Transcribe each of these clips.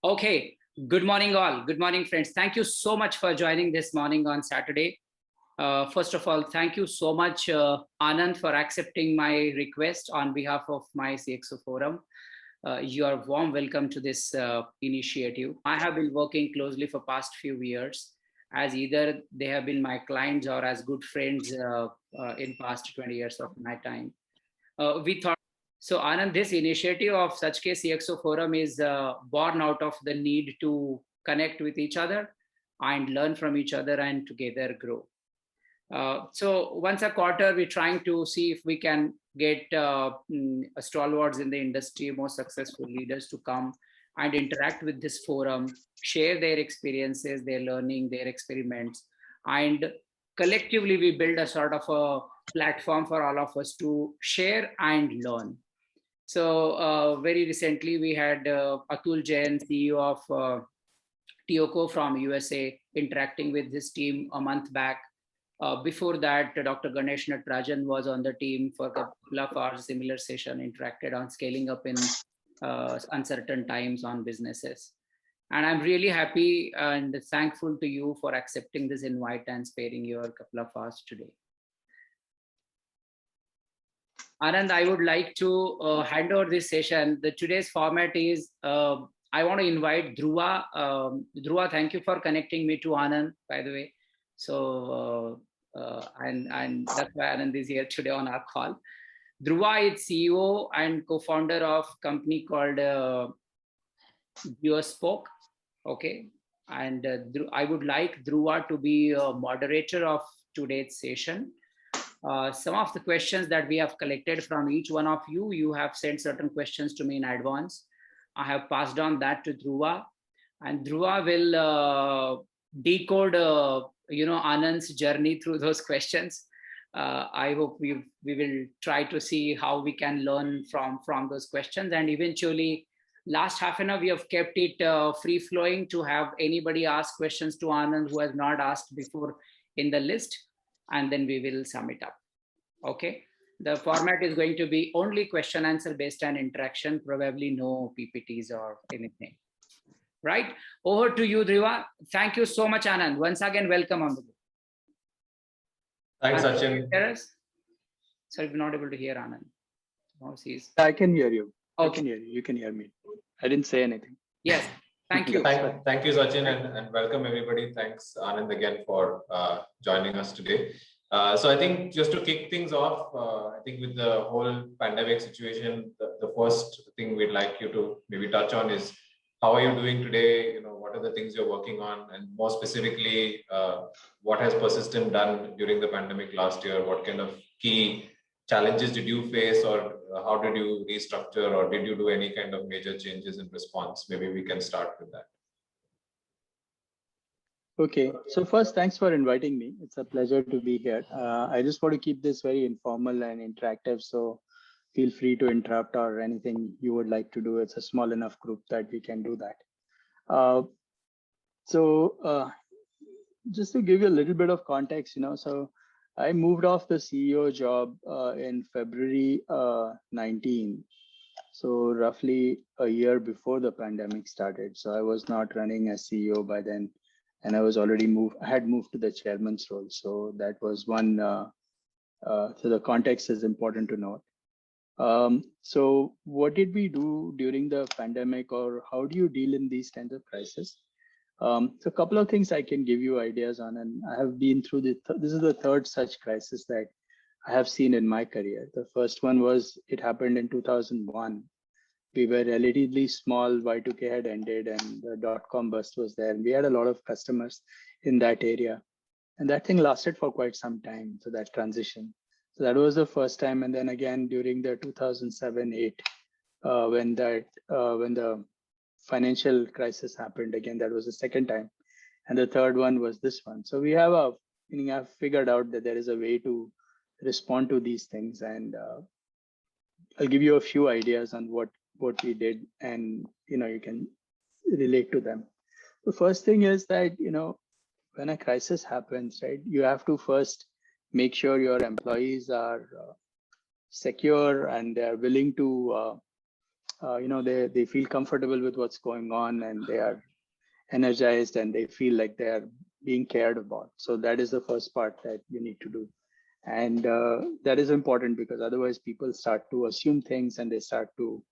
Okay, good morning all. Good morning, friends. Thank you so much for joining this morning on Saturday. First of all, thank you so much, Anand, for accepting my request on behalf of my CXO Forum. You are warm welcome to this initiative. I have been working closely for past few years, as either they have been my clients or as good friends in past 20 years of my time. We thought, so Anand, this initiative of Sach Ke CXO Forum is born out of the need to connect with each other and learn from each other and together grow. So once a quarter, we're trying to see if we can get stalwarts in the industry, more successful leaders to come and interact with this forum, share their experiences, their learning, their experiments, and collectively we build a sort of a platform for all of us to share and learn. So very recently we had Atul Jain, CEO of TOCO from USA, interacting with his team a month back. Before that, Dr. Ganesh Natarajan was on the team for a couple of hours, similar session, interacted on scaling up in uncertain times on businesses. And I'm really happy and thankful to you for accepting this invite and sparing your couple of hours today. Anand, I would like to hand over this session. Today's format is, I want to invite Dhruva. Dhruva, thank you for connecting me to Anand, by the way. So, and that's why Anand is here today on our call. Dhruva is CEO and co-founder of a company called Geospoke. Okay. And I would like Dhruva to be a moderator of today's session. Some of the questions that we have collected from each one of you, you have sent certain questions to me in advance. I have passed on that to Dhruva, and Dhruva will decode, Anand's journey through those questions. I hope we will try to see how we can learn from those questions, and eventually, last half an hour we have kept it free flowing to have anybody ask questions to Anand who has not asked before in the list, and then we will sum it up. Okay. The format is going to be only question answer based on interaction, probably no PPTs or anything. Right. Over to you, Dhruva. Thank you so much, Anand. Once again, welcome on the book. Thanks, Sachin. Sorry, we're not able to hear Anand. I can hear you. Okay. I can hear you. You can hear me. I didn't say anything. Yes. Thank you. Thank you, Sachin, and welcome everybody. Thanks, Anand, again for joining us today. So I think just to kick things off, I think with the whole pandemic situation, the first thing we'd like you to maybe touch on is how are you doing today? What are the things you're working on, and more specifically, what has Persistent done during the pandemic last year? What kind of key challenges did you face, or how did you restructure, or did you do any kind of major changes in response? Maybe we can start with that. Okay, so first, thanks for inviting me. It's a pleasure to be here. I just want to keep this very informal and interactive, so feel free to interrupt or anything you would like to do. It's a small enough group that we can do that. Just to give you a little bit of context, so I moved off the CEO job in February 19, so roughly a year before the pandemic started. So I was not running as CEO by then, and I was already had moved to the chairman's role. So that was one. So the context is important to note. So what did we do during the pandemic, or how do you deal in these kinds of crises? So a couple of things I can give you ideas on, and I have been through this is the third such crisis that I have seen in my career. The first one was, it happened in 2001. We were relatively small, Y2K had ended, and the dot-com bust was there. And we had a lot of customers in that area. And that thing lasted for quite some time, so that transition. So that was the first time. And then again, during the 2007-8, when the financial crisis happened, again, that was the second time. And the third one was this one. So we have I've figured out that there is a way to respond to these things. And I'll give you a few ideas on what we did, and you can relate to them. The first thing is that when a crisis happens, right, you have to first make sure your employees are secure and they're willing to they feel comfortable with what's going on, and they are energized, and they feel like they are being cared about. So that is the first part that you need to do. And that is important, because otherwise people start to assume things, and they start to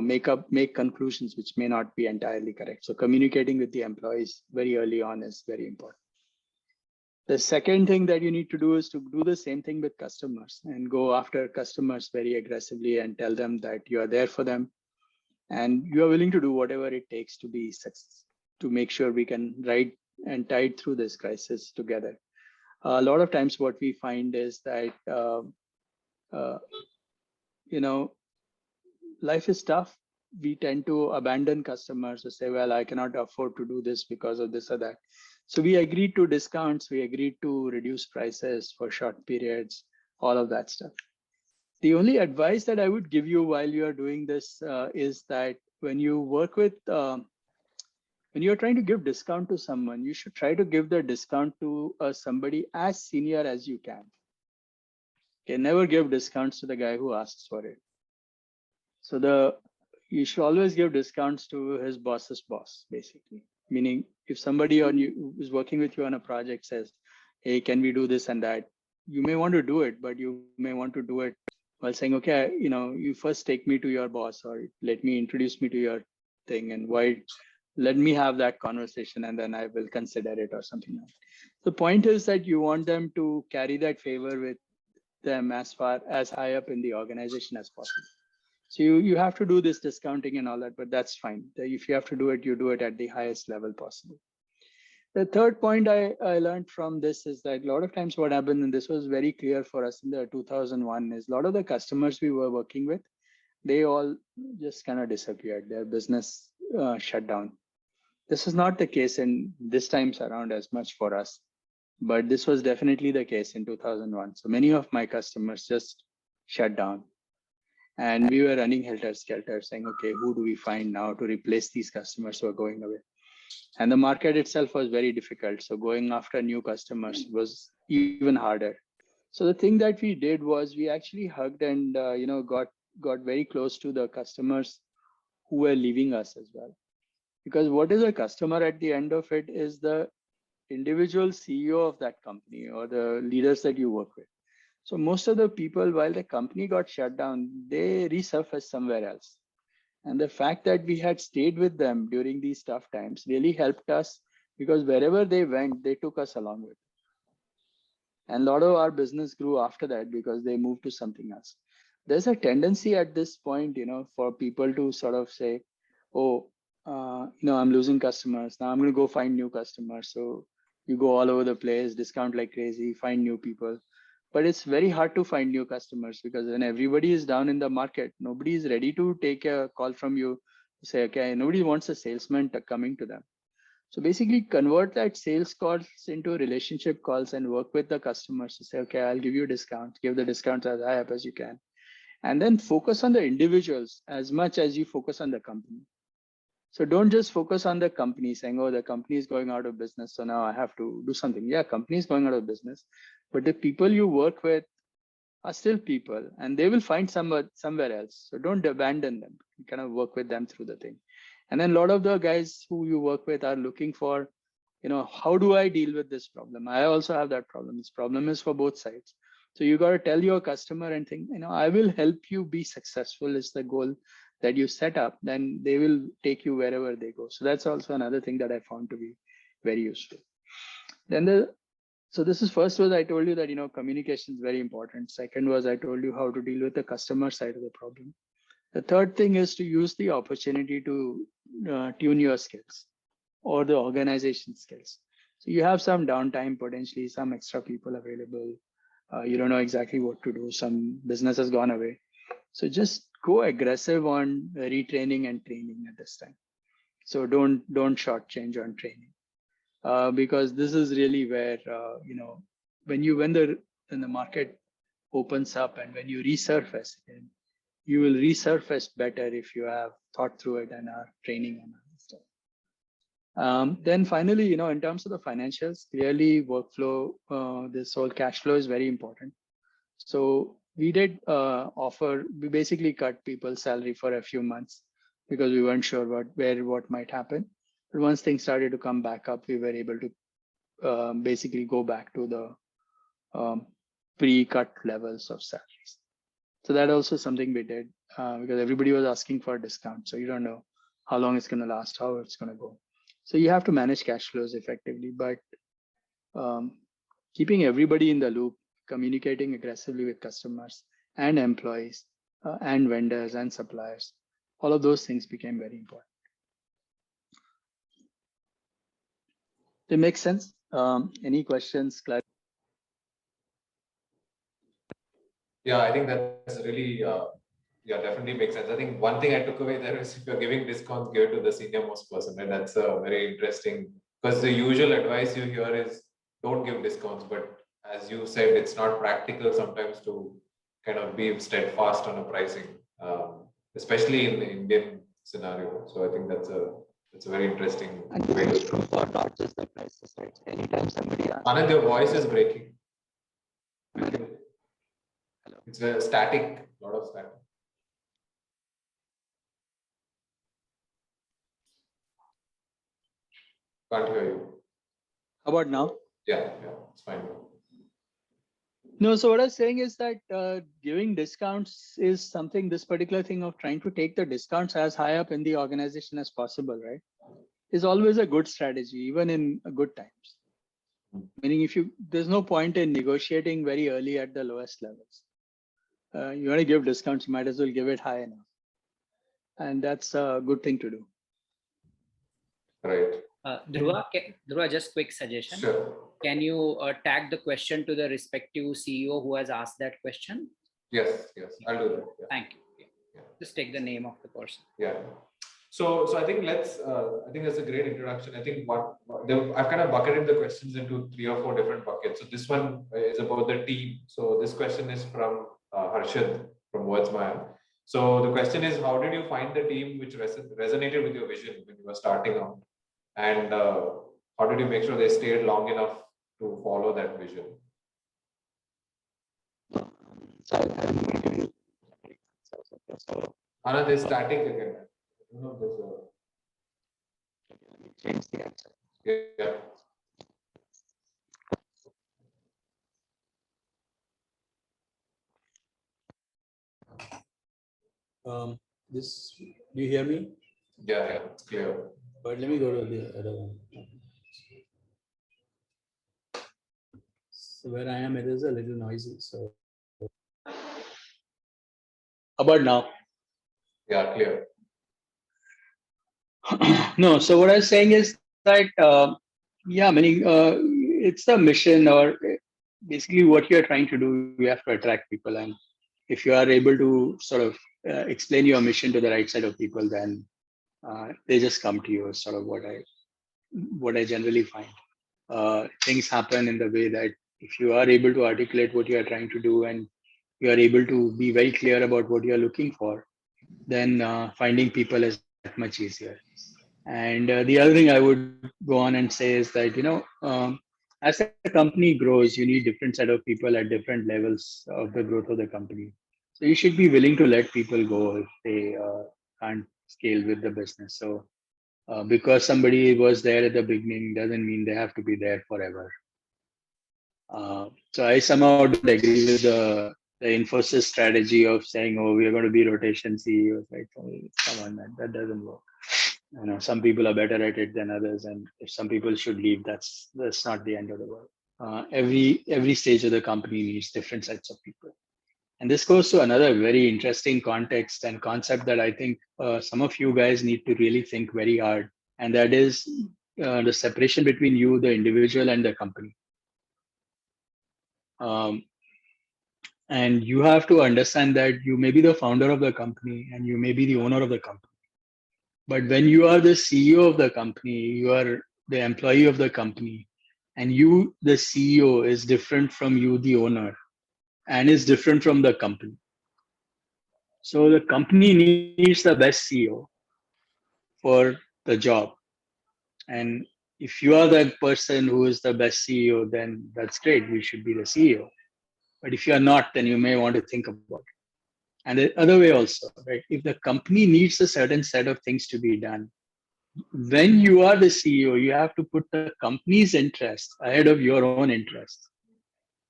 make conclusions which may not be entirely correct. So communicating with the employees very early on is very important. The second thing that you need to do is to do the same thing with customers, and go after customers very aggressively, and tell them that you are there for them, and you are willing to do whatever it takes to be success, to make sure we can ride and tide through this crisis together. A lot of times what we find is that life is tough. We tend to abandon customers, or say, well, I cannot afford to do this because of this or that. So we agreed to discounts, we agreed to reduce prices for short periods, all of that stuff. The only advice that I would give you while you are doing this is that when you work with, when you're trying to give discount to someone, you should try to give the discount to somebody as senior as you can. Okay, never give discounts to the guy who asks for it. So you should always give discounts to his boss's boss, basically. Meaning, if somebody on you who's working with you on a project says, hey, can we do this and that? You may want to do it, but you may want to do it while saying, okay, you first take me to your boss, or let me introduce me to your thing, and let me have that conversation, and then I will consider it, or something like that. The point is that you want them to carry that favor with them as high up in the organization as possible. So you have to do this discounting and all that, but that's fine. If you have to do it, you do it at the highest level possible. The third point I learned from this is that a lot of times what happened, and this was very clear for us in the 2001, is a lot of the customers we were working with, they all just kind of disappeared. Their business shut down. This is not the case in this times around as much for us, but this was definitely the case in 2001. So many of my customers just shut down. And we were running helter-skelter, saying, okay, who do we find now to replace these customers who are going away? And the market itself was very difficult. So going after new customers was even harder. So the thing that we did was we actually hugged and got very close to the customers who were leaving us as well. Because what is a customer at the end of it is the individual CEO of that company, or the leaders that you work with. So most of the people, while the company got shut down, they resurfaced somewhere else. And the fact that we had stayed with them during these tough times really helped us, because wherever they went, they took us along with them. And a lot of our business grew after that because they moved to something else. There's a tendency at this point, for people to sort of say, oh, I'm losing customers. Now I'm going to go find new customers. So you go all over the place, discount like crazy, find new people. But it's very hard to find new customers, because when everybody is down in the market, nobody is ready to take a call from you to say, okay, nobody wants a salesman coming to them. So basically convert that sales calls into relationship calls, and work with the customers to say, okay, I'll give you a discount, give the discounts as high up as you can. And then focus on the individuals as much as you focus on the company. So don't just focus on the company saying, oh, the company is going out of business, so now I have to do something. Yeah, company is going out of business, but the people you work with are still people, and they will find somewhere else. So don't abandon them. You kind of work with them through the thing. And then a lot of the guys who you work with are looking for, how do I deal with this problem? I also have that problem. This problem is for both sides. So you got to tell your customer and think, I will help you be successful is the goal that you set up. Then they will take you wherever they go. So that's also another thing that I found to be very useful. Then so this is first was I told you that, communication is very important. Second was I told you how to deal with the customer side of the problem. The third thing is to use the opportunity to tune your skills or the organization skills. So you have some downtime, potentially some extra people available. You don't know exactly what to do. Some business has gone away. So just go aggressive on retraining and training at this time. So don't shortchange on training, because this is really where when the market opens up and when you resurface, you will resurface better if you have thought through it and are training and other stuff. Then finally, in terms of the financials, clearly workflow, this whole cash flow is very important. So we did offer, we basically cut people's salary for a few months because we weren't sure what might happen. But once things started to come back up, we were able to basically go back to the pre-cut levels of salaries. So that also something we did because everybody was asking for a discount. So you don't know how long it's going to last, how it's going to go. So you have to manage cash flows effectively, but keeping everybody in the loop, communicating aggressively with customers and employees and vendors and suppliers, all of those things became very important. Does it make sense? Any questions? Yeah, I think that's really, definitely makes sense. I think one thing I took away there is if you're giving discounts, give it to the senior most person. And that's very interesting because the usual advice you hear is don't give discounts. But as you said, it's not practical sometimes to kind of be steadfast on a pricing, especially in the Indian scenario. So I think that's a very interesting way to true for not just the prices, right? Anytime somebody asks. Anand, your voice is breaking. Hello. It's a static, a lot of static. Can't hear you. How about now? Yeah, it's fine. No, so what I was saying is that giving discounts is something, this particular thing of trying to take the discounts as high up in the organization as possible, right? Is always a good strategy, even in good times. Meaning there's no point in negotiating very early at the lowest levels. You want to give discounts, you might as well give it high enough. And that's a good thing to do. Right. Dhruva, just quick suggestion. Sure. Can you tag the question to the respective CEO who has asked that question? Yes, I'll do that. Yeah. Thank you. Yeah. Just take the name of the person. Yeah. So I think I think that's a great introduction. I think I've kind of bucketed the questions into 3 or 4 different buckets. So this one is about the team. So this question is from Harshad from WordsMaya. So the question is, how did you find the team which resonated with your vision when you were starting out? And how did you make sure they stayed long enough to follow that vision? Anand is static again. I don't know if there's Change the answer. Yeah. This, do you hear me? Yeah, it's clear. But let me go to the other one. So where I am, it is a little noisy. So how about now? Yeah, clear. No, so what I was saying is that, it's the mission, or basically what you're trying to do, you have to attract people. And if you are able to sort of explain your mission to the right side of people, then they just come to you, is sort of what I generally find. Things happen in the way that if you are able to articulate what you are trying to do and you are able to be very clear about what you are looking for, then finding people is much easier. And the other thing I would go on and say is that, as the company grows, you need different set of people at different levels of the growth of the company. So you should be willing to let people go if they can't scale with the business. So because somebody was there at the beginning doesn't mean they have to be there forever. So I somehow don't agree with the Infosys strategy of saying, oh, we are going to be rotation CEOs. Like, oh, come on, man, that doesn't work. Some people are better at it than others, and if some people should leave, that's not the end of the world. Every stage of the company needs different sets of people. And this goes to another very interesting context and concept that I think some of you guys need to really think very hard. And that is the separation between you, the individual, and the company. And you have to understand that you may be the founder of the company and you may be the owner of the company. But when you are the CEO of the company, you are the employee of the company, and you, the CEO, is different from you, the owner, and is different from the company. So the company needs the best CEO for the job. And if you are the person who is the best CEO, then that's great. You should be the CEO. But if you are not, then you may want to think about it. And the other way also, right? If the company needs a certain set of things to be done, when you are the CEO, you have to put the company's interest ahead of your own interest.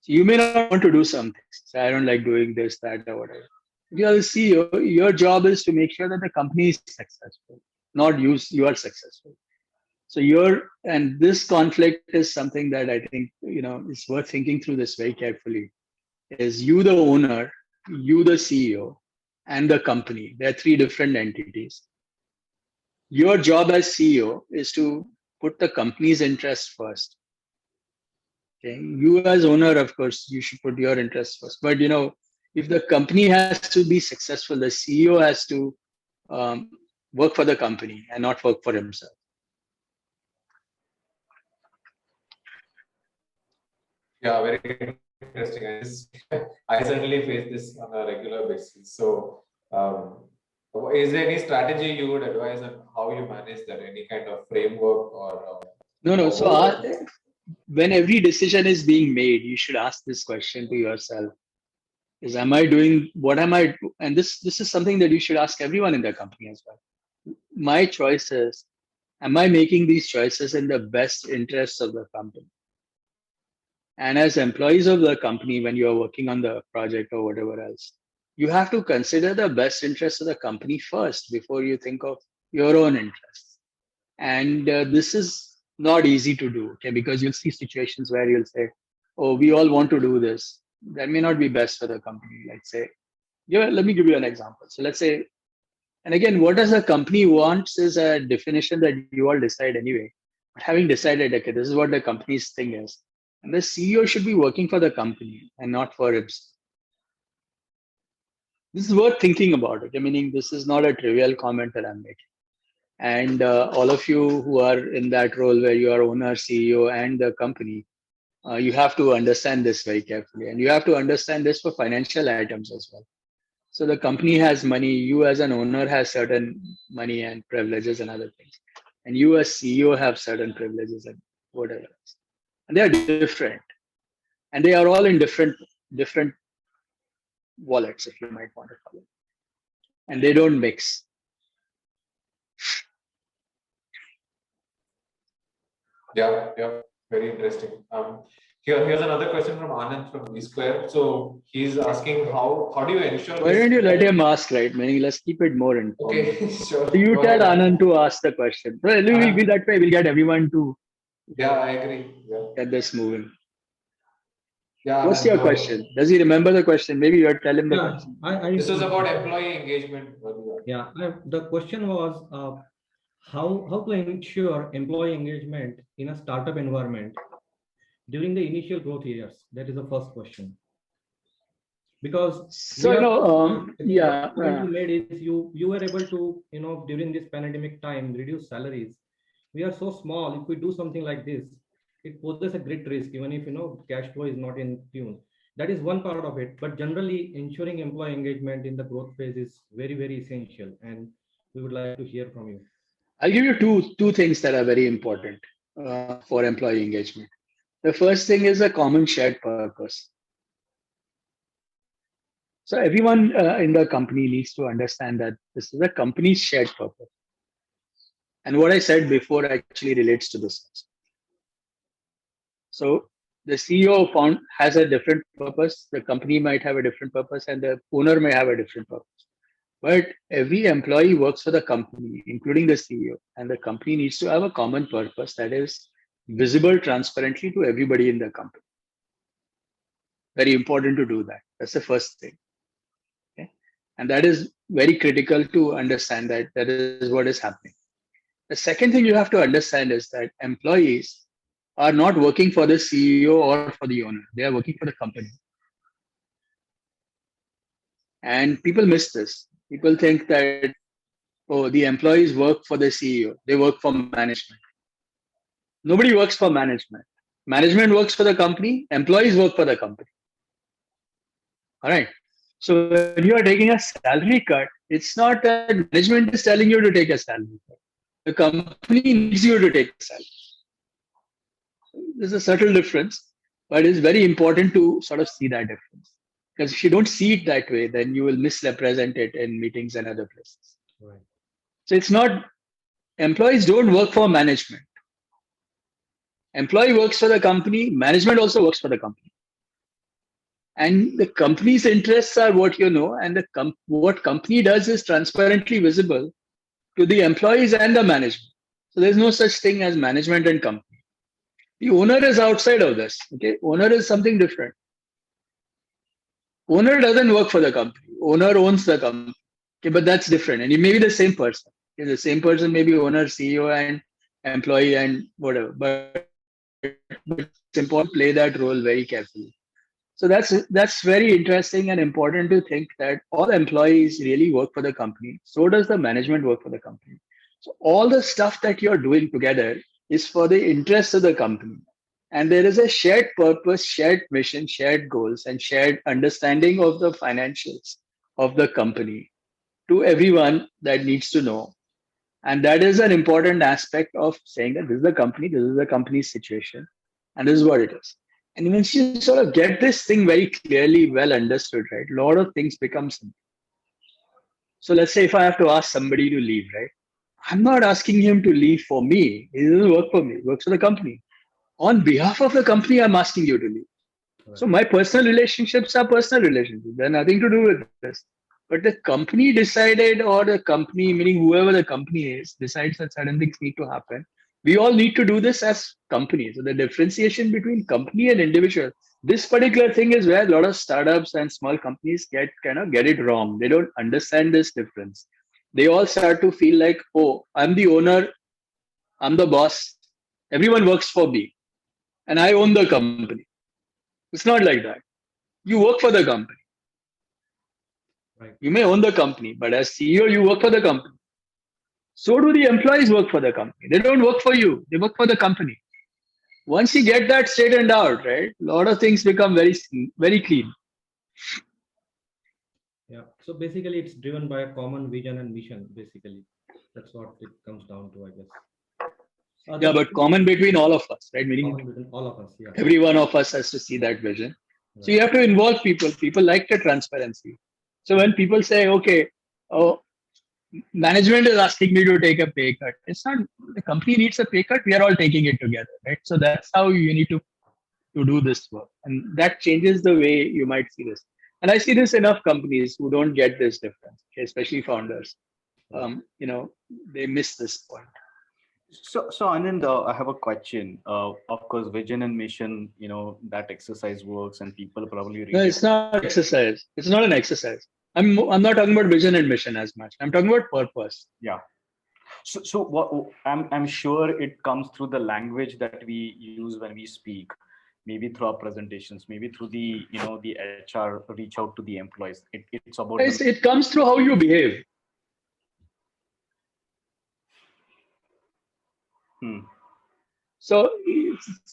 So you may not want to do something. Say, I don't like doing this, that, or whatever. If you are the CEO, your job is to make sure that the company is successful, not you are successful. So and this conflict is something that I think, is worth thinking through this very carefully. Is you the owner, you the CEO, and the company. There are three different entities. Your job as CEO is to put the company's interest first. Okay, you as owner, of course, you should put your interest first. But if the company has to be successful, the CEO has to work for the company and not work for himself. Yeah, very interesting. I certainly face this on a regular basis. So, is there any strategy you would advise on how you manage that? Any kind of framework or? No. So, when every decision is being made, you should ask this question to yourself: Is am I doing what am I? And this is something that you should ask everyone in the company as well. My choice is: am I making these choices in the best interests of the company? And as employees of the company, when you are working on the project or whatever else, you have to consider the best interests of the company first before you think of your own interests. And this is not easy to do, okay? Because you'll see situations where you'll say, oh, we all want to do this. That may not be best for the company. Let's say, let me give you an example. So let's say, and again, what does a company wants is a definition that you all decide anyway. But having decided, okay, this is what the company's thing is. And the CEO should be working for the company and not for himself. This is worth thinking about it. Meaning, this is not a trivial comment that I'm making. And all of you who are in that role where you are owner, CEO, and the company, you have to understand this very carefully. And you have to understand this for financial items as well. So the company has money, you as an owner has certain money and privileges and other things. And you as CEO have certain privileges and whatever else. And they are different. And they are all in different wallets, if you might want to call it. And they don't mix. Yeah, very interesting. Here's another question from Anand from V Square. So he's asking how do you ensure? Why don't you let him ask, right? Meaning, let's keep it more informal. Okay, sure. So you tell Anand to ask the question. Well, we'll be that way. We'll get everyone to. Yeah, I agree. Yeah. Get this moving. Yeah. What's your question? Does he remember the question? Maybe you tell him the question. This was about employee engagement. Yeah, the question was how to ensure employee engagement in a startup environment during the initial growth years. That is the first question. Because you made is you were able to during this pandemic time reduce salaries. We are so small. If we do something like this, it poses a great risk, even if cash flow is not in tune. That is one part of it. But generally, ensuring employee engagement in the growth phase is very, very essential. And we would like to hear from you. I'll give you two things that are very important for employee engagement. The first thing is a common shared purpose. So everyone in the company needs to understand that this is a company's shared purpose. And what I said before actually relates to this. So the CEO has a different purpose, the company might have a different purpose, and the owner may have a different purpose. But every employee works for the company, including the CEO, and the company needs to have a common purpose that is visible transparently to everybody in the company. Very important to do that. That's the first thing. Okay? And that is very critical to understand that is what is happening. The second thing you have to understand is that employees are not working for the CEO or for the owner. They are working for the company. And people miss this. People think that, oh, the employees work for the CEO. They work for management. Nobody works for management. Management works for the company. Employees work for the company. All right. So when you are taking a salary cut, it's not that management is telling you to take a salary cut. The company needs you to take a salary. There's a subtle difference, But it's very important to sort of see that difference. Because if you don't see it that way, then you will misrepresent it in meetings and other places. Right. So it's not, employees don't work for management. Employee works for the company, management also works for the company. And the company's interests are what you know, and what company does is transparently visible to the employees and the management. So there's no such thing as management and company. The owner is outside of this. Okay, owner is something different. Owner doesn't work for the company. Owner owns the company. Okay, but that's different. And you may be the same person. Okay, the same person may be owner, CEO, and employee, and whatever. But it's important to play that role very carefully. So that's very interesting and important to think that all employees really work for the company. So does the management work for the company. So all the stuff that you're doing together is for the interests of the company. And there is a shared purpose, shared mission, shared goals, and shared understanding of the financials of the company to everyone that needs to know. And that is an important aspect of saying that this is the company, this is the company's situation, and this is what it is. And once you sort of get this thing very clearly, well understood, right, a lot of things become simple. So let's say if I have to ask somebody to leave, right, I'm not asking him to leave for me. He doesn't work for me, he works for the company. On behalf of the company, I'm asking you to leave. Right. So my personal relationships are personal relationships. They're nothing to do with this. But the company decided, or the company, meaning whoever the company is, decides that certain things need to happen. We all need to do this as companies. So the differentiation between company and individual, this particular thing is where a lot of startups and small companies get it wrong. They don't understand this difference. They all start to feel like, oh, I'm the owner, I'm the boss, everyone works for me, and I own the company. It's not like that. You work for the company. Right. You may own the company, but as CEO, you work for the company. So do the employees work for the company. They don't work for you. They work for the company. Once you get that straightened out, right, a lot of things become very clean. Yeah. So basically, it's driven by a common vision and mission. Basically, that's what it comes down to, I guess. Yeah, but common between all of us, right? Meaning common between all of us. Yeah. every one of us has to see that vision. So Right. you have to involve people. People like the transparency. So when people say, okay, oh, management is asking me to take a pay cut, it's not, the company needs a pay cut, we are all taking it together, right? So that's how you need to do this work. And that changes the way you might see this. And I see this enough companies who don't get this difference, okay, especially founders. They miss this point. So Anand, I have a question. Of course, vision and mission, that exercise works, and people probably read No, it. it's not exercise. It's not an exercise. I'm not talking about vision and mission as much. I'm talking about purpose. Yeah. So what I'm sure it comes through the language that we use when we speak, maybe through our presentations, maybe through the the HR reach out to the employees. It's about It comes through how you behave. So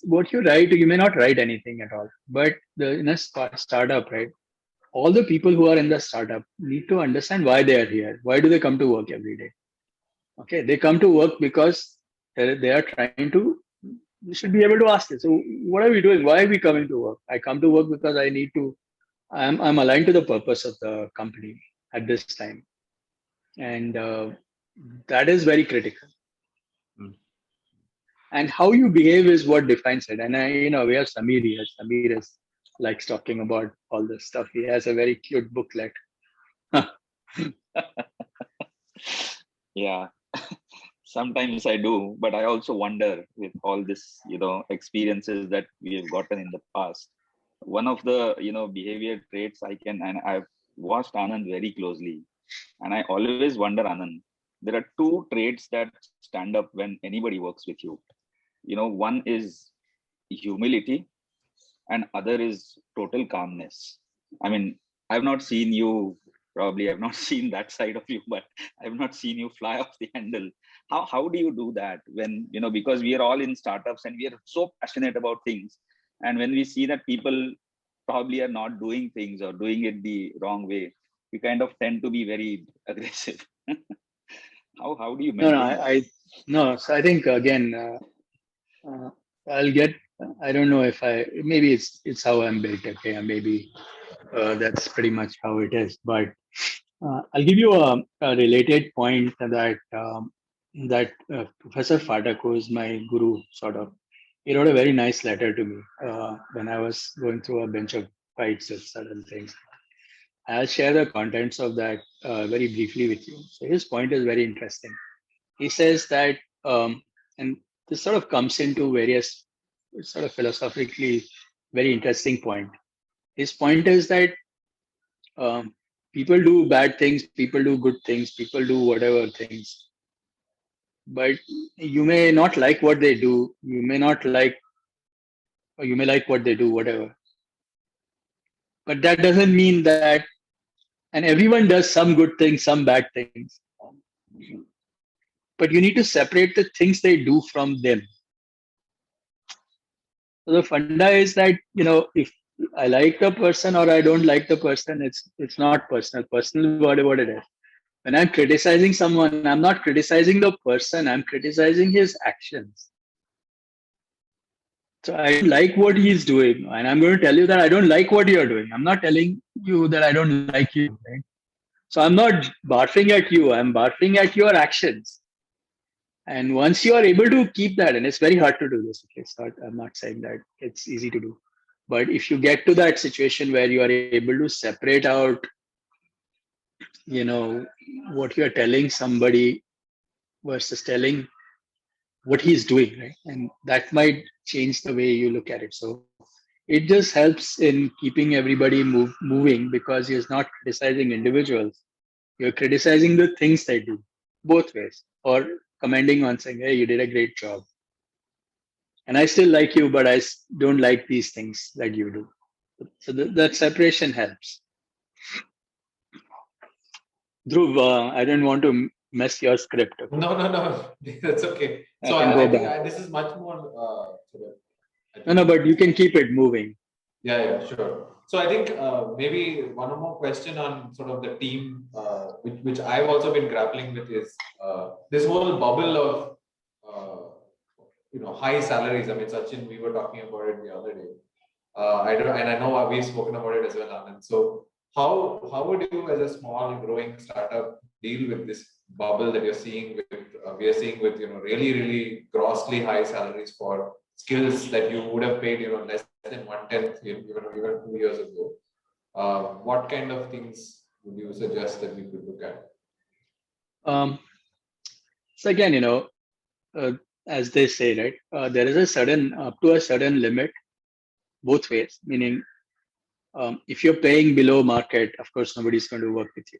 what you write, you may not write anything at all. But in a startup, right, all the people who are in the startup need to understand why they are here. Why do they come to work every day? Okay, they come to work because they are trying to. You should be able to ask this. So what are we doing? Why are we coming to work? I come to work because I need to. I'm aligned to the purpose of the company at this time, and that is very critical. And how you behave is what defines it. And we have Samir here. Samir likes talking about all this stuff. He has a very cute booklet. Yeah, sometimes I do, but I also wonder with all this, experiences that we have gotten in the past. One of the, behavior traits and I've watched Anand very closely, and I always wonder, Anand, there are two traits that stand up when anybody works with you. One is humility, and other is total calmness. I mean, I've not seen you. Probably I've not seen that side of you, but I've not seen you fly off the handle. How do you do that when, because we are all in startups and we are so passionate about things. And when we see that people probably are not doing things or doing it the wrong way, we kind of tend to be very aggressive. How do you maintain? No. So I think again, I'll get I don't know if maybe it's how I'm built. Okay, and maybe that's pretty much how it is. But I'll give you a related point that Professor Phatak, who is my guru, sort of, he wrote a very nice letter to me when I was going through a bunch of fights with certain things. I'll share the contents of that very briefly with you. So his point is very interesting. He says that, and this sort of comes into various sort of philosophically very interesting point. His point is that um, people do bad things, people do good things, people do whatever things, but you may not like what they do, you may not like, or you may like what they do, whatever. But that doesn't mean that, and everyone does some good things, some bad things. But you need to separate the things they do from them. So the funda is that, if I like the person or I don't like the person, it's not personal. Personal, what it is. When I'm criticizing someone, I'm not criticizing the person, I'm criticizing his actions. So I don't like what he's doing, and I'm going to tell you that I don't like what you're doing. I'm not telling you that I don't like you, right? So I'm not barfing at you, I'm barfing at your actions. And once you are able to keep that, and it's very hard to do this, okay, so I'm not saying that it's easy to do, but if you get to that situation where you are able to separate out, what you're telling somebody versus telling what he's doing, right? And that might change the way you look at it. So it just helps in keeping everybody moving, because you're not criticizing individuals, you're criticizing the things they do, both ways, or commending on saying, hey, you did a great job. And I still like you, but I don't like these things that you do. So that separation helps. Dhruv, I don't want to mess your script. Okay? No, that's okay. So I I think this is much more. No, but you can keep it moving. Yeah, sure. So I think maybe one more question on sort of the team, which I've also been grappling with, is this whole bubble of high salaries. I mean, Sachin, we were talking about it the other day. I know we've spoken about it as well, Anand. So how would you, as a small growing startup, deal with this bubble that you're seeing with we are seeing with really grossly high salaries for skills that you would have paid less than 1/10 even 2 years ago? What kind of things would you suggest that we could look at? So again, as they say, right, there is a certain up to a certain limit both ways, meaning if you're paying below market, of course nobody's going to work with you.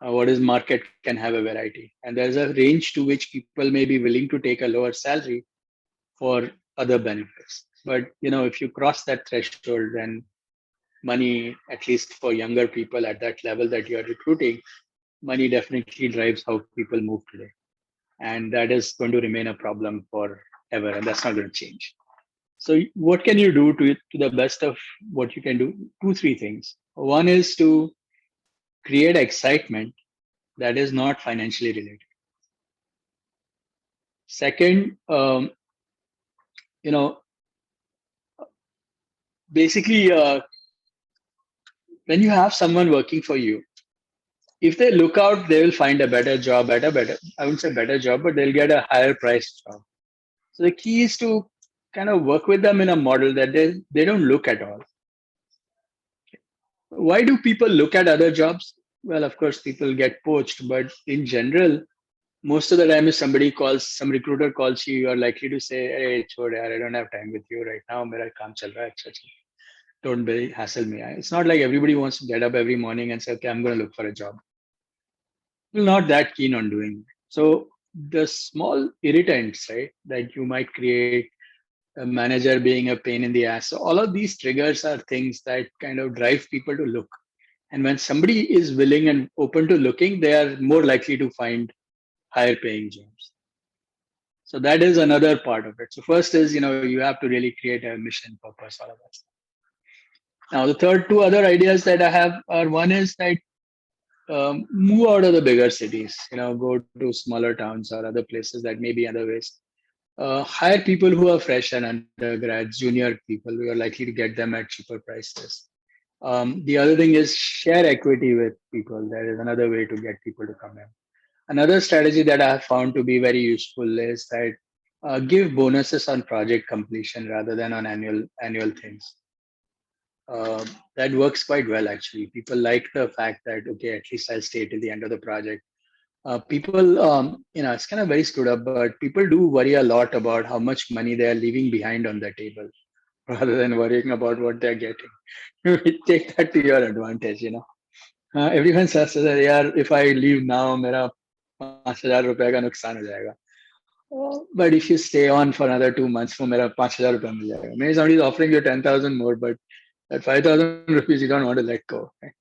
What is market can have a variety, and there's a range to which people may be willing to take a lower salary for other benefits. But if you cross that threshold, then money, at least for younger people at that level that you are recruiting, money definitely drives how people move today. And that is going to remain a problem forever, and that's not going to change. So what can you do to the best of what you can do? 2-3 things. One is to create excitement that is not financially related. Second, basically, when you have someone working for you, if they look out, they will find a better job at I wouldn't say better job, but they'll get a higher priced job. So the key is to kind of work with them in a model that they don't look at all. Why do people look at other jobs? Well, of course, people get poached, but in general, most of the time, if some recruiter calls you, you are likely to say, hey, chhod yaar, I don't have time with you right now. Mera kaam chal raha hai, don't very hassle me. It's not like everybody wants to get up every morning and say, okay, I'm going to look for a job. We're not that keen on doing it. So the small irritants, right, that you might create, a manager being a pain in the ass. So all of these triggers are things that kind of drive people to look. And when somebody is willing and open to looking, they are more likely to find higher paying jobs. So that is another part of it. So first is, you have to really create a mission, purpose, all of that stuff. Now, the two other ideas that I have are, one is that move out of the bigger cities, go to smaller towns or other places that may be other ways. hire people who are fresh and undergrads, junior people. We are likely to get them at cheaper prices. The other thing is share equity with people. There is another way to get people to come in. Another strategy that I have found to be very useful is that give bonuses on project completion rather than on annual things. That works quite well actually. People like the fact that okay, at least I'll stay till the end of the project. People, it's kind of very screwed up, but people do worry a lot about how much money they are leaving behind on the table rather than worrying about what they're getting. Take that to your advantage, everyone says that यार if I leave now मेरा 5,000 रुपए का नुकसान हो जाएगा. But if you stay on for another 2 months, for मेरा 5,000 रुपए मिल जाएगा. Maybe somebody is offering you 10,000 more, but that 5,000 rupees you don't want to let go. Right?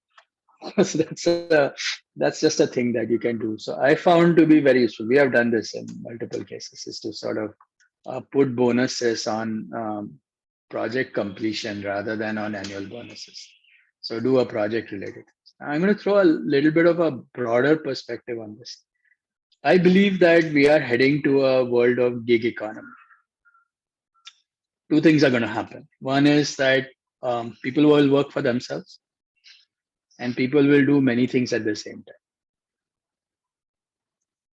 So that's just a thing that you can do. So I found to be very useful. We have done this in multiple cases, is to sort of put bonuses on project completion rather than on annual bonuses. So do a project related. I'm going to throw a little bit of a broader perspective on this. I believe that we are heading to a world of gig economy. Two things are going to happen. One is that people will work for themselves and people will do many things at the same time.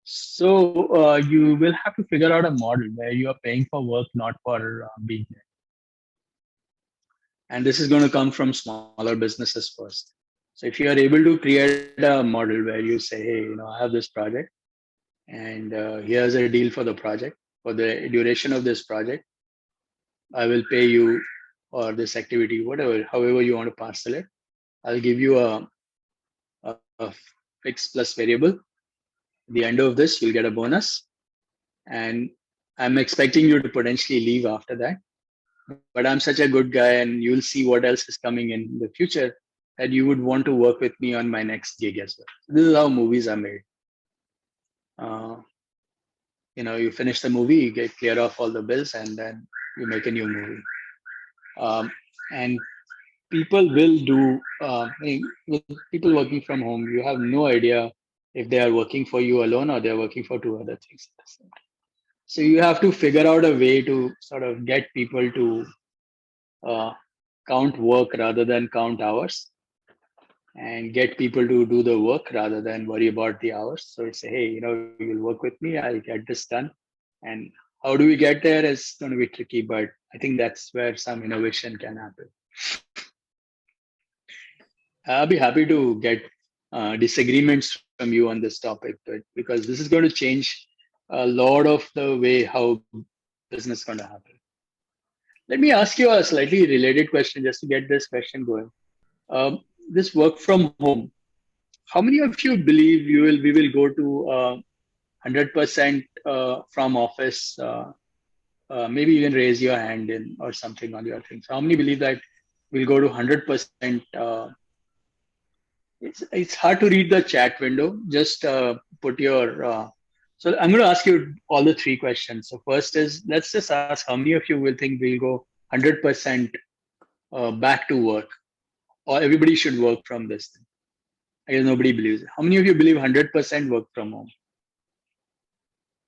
So you will have to figure out a model where you are paying for work, not for being there. And this is going to come from smaller businesses first. So if you are able to create a model where you say, hey, I have this project and here's a deal for the project. For the duration of this project, I will pay you or this activity, however you want to parcel it. I'll give you a fixed plus variable. At the end of this, you'll get a bonus. And I'm expecting you to potentially leave after that. But I'm such a good guy and you'll see what else is coming in the future that you would want to work with me on my next gig as well. This is how movies are made. You finish the movie, you get clear off all the bills, and then you make a new movie. And people will do, with people working from home, you have no idea if they are working for you alone or they're working for two other things at the same time. So you have to figure out a way to sort of get people to count work rather than count hours, and get people to do the work rather than worry about the hours. So it's hey, you'll work with me, I'll get this done. And how do we get there is going to be tricky, but I think that's where some innovation can happen. I'll be happy to get disagreements from you on this topic, but because this is going to change a lot of the way how business is going to happen. Let me ask you a slightly related question just to get this question going. This work from home, how many of you believe we will go to 100% from office? Maybe you can raise your hand in or something on your thing. So how many believe that we'll go to 100%? It's hard to read the chat window. Just put your. So I'm going to ask you all the three questions. So first is, let's just ask how many of you will think we'll go 100% back to work, or everybody should work from this thing. I guess nobody believes it. How many of you believe 100% work from home?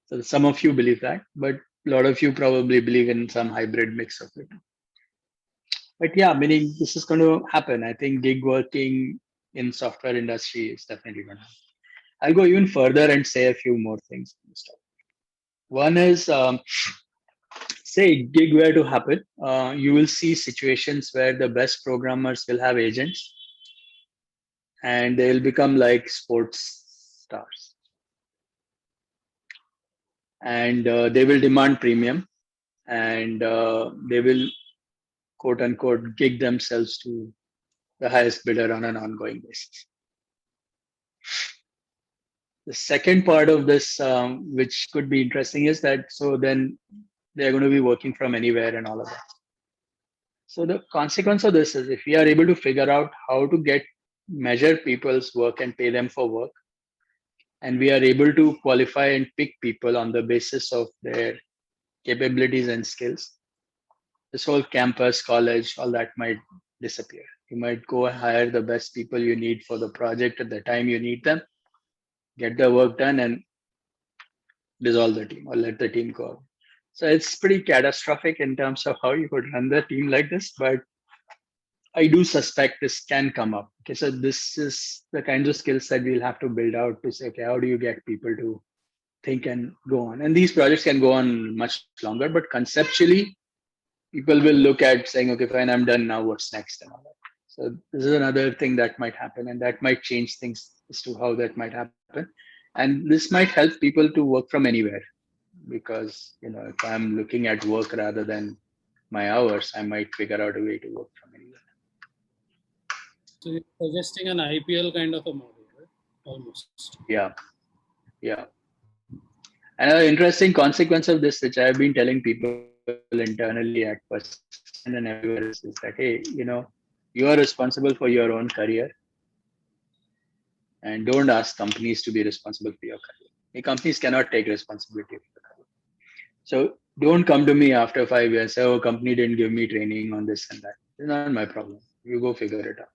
So some of you believe that, but a lot of you probably believe in some hybrid mix of it. But yeah, meaning this is going to happen. I think gig working in software industry is definitely going to happen. I'll go even further and say a few more things. One is, say gig were to happen, you will see situations where the best programmers will have agents and they'll become like sports stars. And they will demand premium and they will quote unquote gig themselves to the highest bidder on an ongoing basis. The second part of this, which could be interesting, is that so then they're going to be working from anywhere and all of that. So the consequence of this is if we are able to figure out how to measure people's work and pay them for work, and we are able to qualify and pick people on the basis of their capabilities and skills, this whole campus, college, all that might disappear. You might go hire the best people you need for the project at the time you need them, get the work done and dissolve the team or let the team go. So it's pretty catastrophic in terms of how you could run the team like this, but I do suspect this can come up. Okay, so this is the kinds of skills that we'll have to build out to say, okay, how do you get people to think and go on? And these projects can go on much longer, but conceptually, people will look at saying, okay, fine, I'm done now. What's next? And all that. So this is another thing that might happen, and that might change things as to how that might happen. And this might help people to work from anywhere, because if I'm looking at work rather than my hours, I might figure out a way to work from anywhere. So you're suggesting an IPL kind of a model, right? Almost. Yeah. Another interesting consequence of this, which I've been telling people internally at Persistent and everywhere, is that, hey, you are responsible for your own career, and don't ask companies to be responsible for your career. The companies cannot take responsibility for your career. So don't come to me after 5 years, say, oh, company didn't give me training on this and that. It's not my problem. You go figure it out.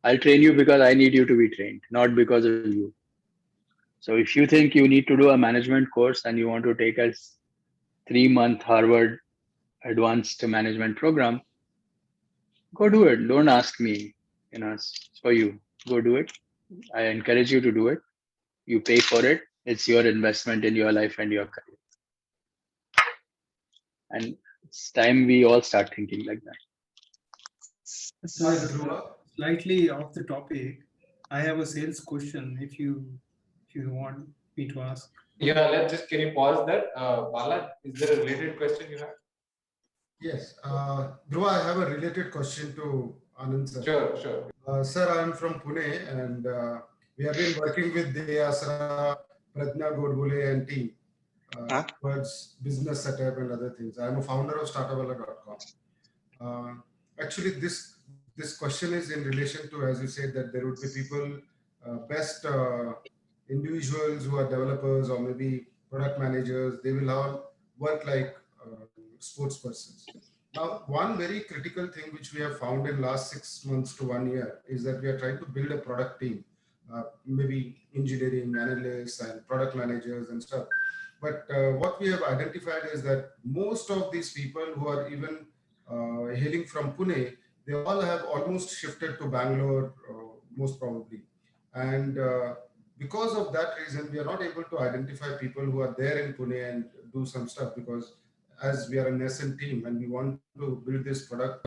I'll train you because I need you to be trained, not because of you. So if you think you need to do a management course and you want to take a 3-month Harvard advanced management program, go do it. Don't ask me. It's for you. Go do it. I encourage you to do it. You pay for it. It's your investment in your life and your career. And it's time we all start thinking like that. So, Dhruva, slightly off the topic, I have a sales question. If you want me to ask. Yeah, can you pause that? Bala, is there a related question you have? Yes. Dhruva, I have a related question to Anand sir. Sure. Sir, I am from Pune, and we have been working with Deyasra, Pratna Godbole and team towards business setup and other things. I am a founder of Startupwala.com. Actually, this question is in relation to, as you said, that there would be people, best individuals who are developers or maybe product managers. They will all work like sports persons. Now, one very critical thing which we have found in last 6 months to 1 year is that we are trying to build a product team, maybe engineering analysts and product managers and stuff. But what we have identified is that most of these people who are even hailing from Pune, they all have almost shifted to Bangalore, most probably. And because of that reason, we are not able to identify people who are there in Pune and do some stuff, because as we are a nascent team and we want to build this product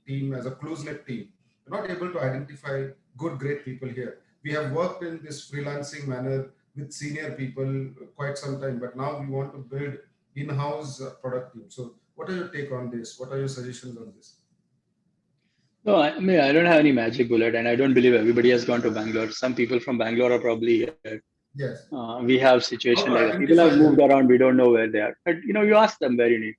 team as a close-knit team, we're not able to identify good, great people here. We have worked in this freelancing manner with senior people quite some time, but now we want to build in-house product team. So what are your take on this? What are your suggestions on this? No, I mean, I don't have any magic bullet, and I don't believe everybody has gone to Bangalore. Some people from Bangalore are probably here. Yes. We have situation like that. People have moved around. We don't know where they are. But you ask them where you need.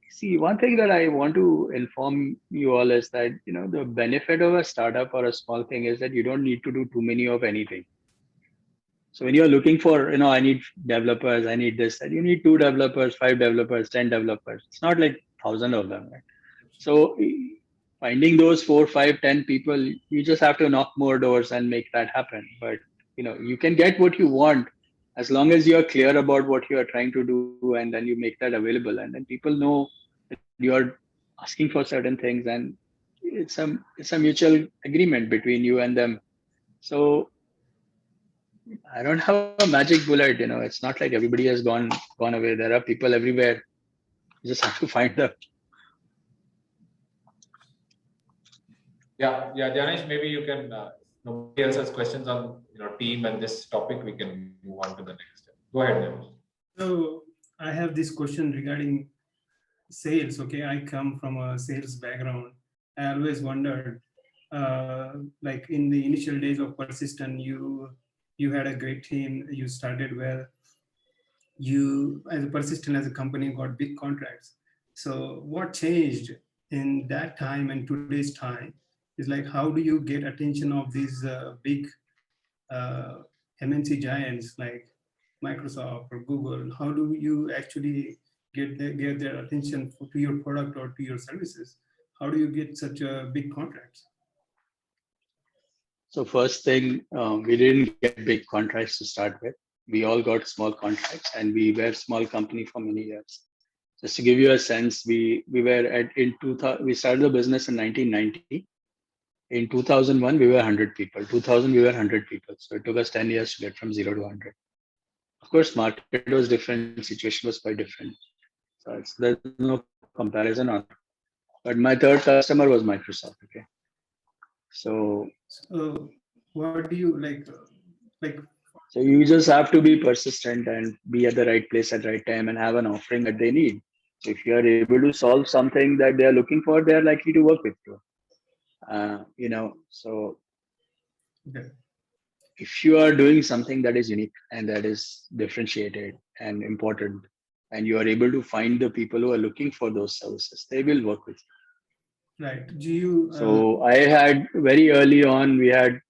See, one thing that I want to inform you all is that the benefit of a startup or a small thing is that you don't need to do too many of anything. So when you're looking for, I need developers, I need this, that you need 2 developers, 5 developers, 10 developers. It's not like 1,000 of them, right? So finding those 4, 5, 10 people, you just have to knock more doors and make that happen. But you can get what you want as long as you're clear about what you are trying to do, and then you make that available, and then people know that you're asking for certain things, and it's a mutual agreement between you and them. So I don't have a magic bullet. It's not like everybody has gone away. There are people everywhere. You just have to find them. Yeah, Dhyanesh, maybe you can. Nobody else has questions on team and this topic. We can move on to the next step. Go ahead, Dhyanesh. So I have this question regarding sales. Okay, I come from a sales background. I always wondered, like in the initial days of Persistent, you had a great team. You started well. You, as a Persistent as a company, got big contracts. So what changed in that time and today's time is like, how do you get attention of these big MNC giants like Microsoft or Google? How do you actually get their attention to your product or to your services? How do you get such a big contracts? So first thing, we didn't get big contracts to start with. We all got small contracts, and we were a small company for many years. Just to give you a sense, we were in 2000. We started the business in 1990. In 2001, we were 100 people. 2000, we were 100 people. So it took us 10 years to get from 0 to 100. Of course, market was different. Situation was quite different. So there's no comparison on. But my third customer was Microsoft. Okay. So what do you like? So you just have to be persistent and be at the right place at the right time and have an offering that they need. So if you are able to solve something that they are looking for, they are likely to work with you. So if you are doing something that is unique and that is differentiated and important, and you are able to find the people who are looking for those services, they will work with you. Right. Do you? So I had very early on, we had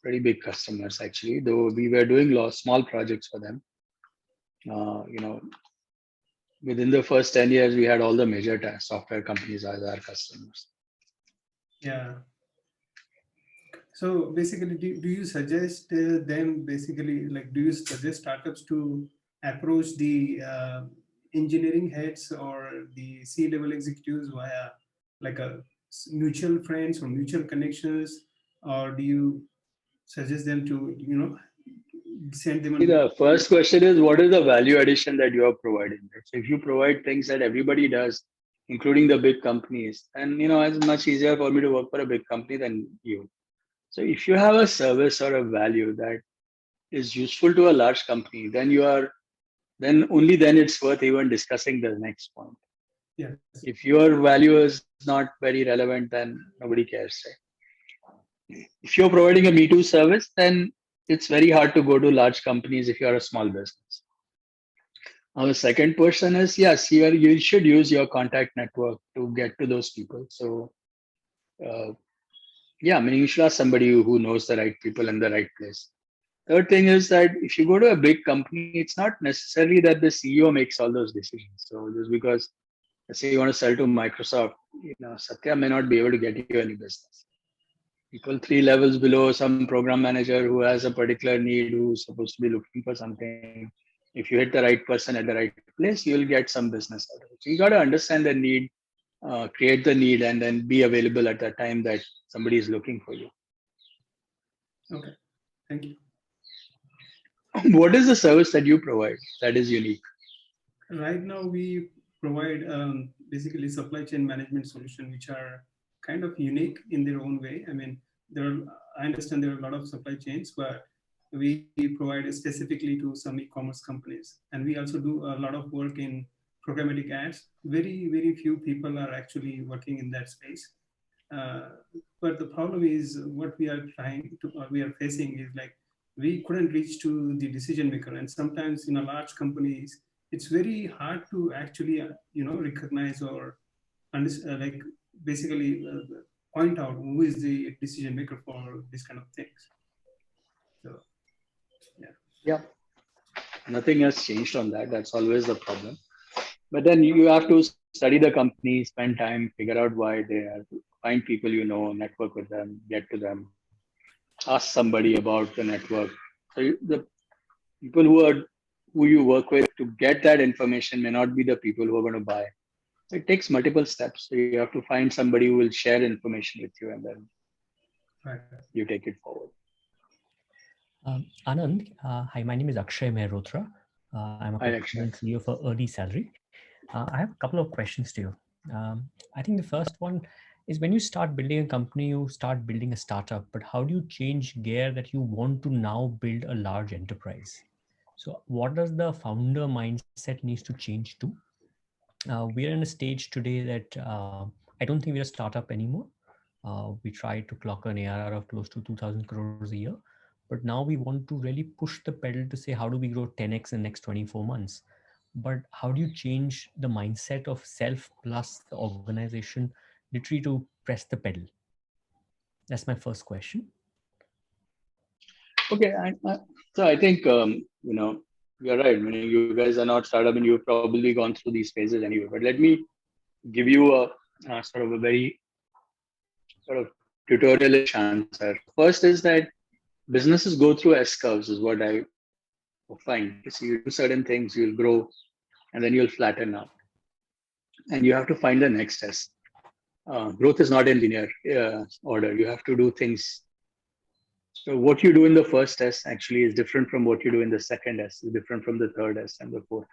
pretty big customers actually, though we were doing small projects for them. Within the first 10 years, we had all the major software companies as our customers. Yeah. So basically, do you suggest them basically, like, do you suggest startups to approach the engineering heads or the C-level executives via like a mutual friends or mutual connections, or do you suggest them to, send them? The first question is, what is the value addition that you are providing? So if you provide things that everybody does, including the big companies, and it's much easier for me to work for a big company than you. So if you have a service or a value that is useful to a large company, then only then it's worth even discussing the next point. Yeah. If your value is not very relevant, then nobody cares. Right? If you're providing a Me Too service, then it's very hard to go to large companies if you're a small business. Now, the second person is, yes, you should use your contact network to get to those people. So, you should ask somebody who knows the right people in the right place. Third thing is that if you go to a big company, it's not necessarily that the CEO makes all those decisions. So just because, let's say you want to sell to Microsoft, Satya may not be able to get you any business. People 3 levels below, some program manager who has a particular need, who's supposed to be looking for something. If you hit the right person at the right place, you'll get some business out of it. So you got to understand the need, create the need, and then be available at the time that somebody is looking for you. Okay, thank you. What is the service that you provide that is unique? Right now, we provide basically supply chain management solution, which are kind of unique in their own way. I mean, I understand there are a lot of supply chains, but we provide specifically to some e-commerce companies. And we also do a lot of work in programmatic ads. Very, very few people are actually working in that space. But the problem is what we are facing is like, we couldn't reach to the decision maker. And sometimes in a large companies, it's very hard to actually, recognize or understand, basically point out who is the decision maker for this kind of things. So, yeah. Nothing has changed on that. That's always the problem. But then you have to study the company, spend time, figure out why they are, find people network with them, get to them, ask somebody about the network. So the people who you work with to get that information may not be the people who are going to buy. It takes multiple steps. So you have to find somebody who will share information with you, and then you take it forward. Anand, hi, my name is Akshay Mehrotra. I'm a CEO for Early Salary. I have a couple of questions to you. I think the first one is, when you start building a company, you start building a startup, but how do you change gear that you want to now build a large enterprise? So what does the founder mindset needs to change to? We're in a stage today that I don't think we're a startup anymore. We try to clock an ARR of close to 2,000 crores a year. But now we want to really push the pedal to say, how do we grow 10x in the next 24 months? But how do you change the mindset of self plus the organization literally to press the pedal? That's my first question. Okay. So I think, you're right. You guys are not startup and you've probably gone through these phases anyway. But let me give you a sort of a very sort of tutorial-ish answer. First is that businesses go through S curves, is what I fine. So you do certain things, you'll grow, and then you'll flatten out. And you have to find the next test. Growth is not in linear order. You have to do things. So what you do in the first test actually is different from what you do in the second test, is different from the third test and the fourth.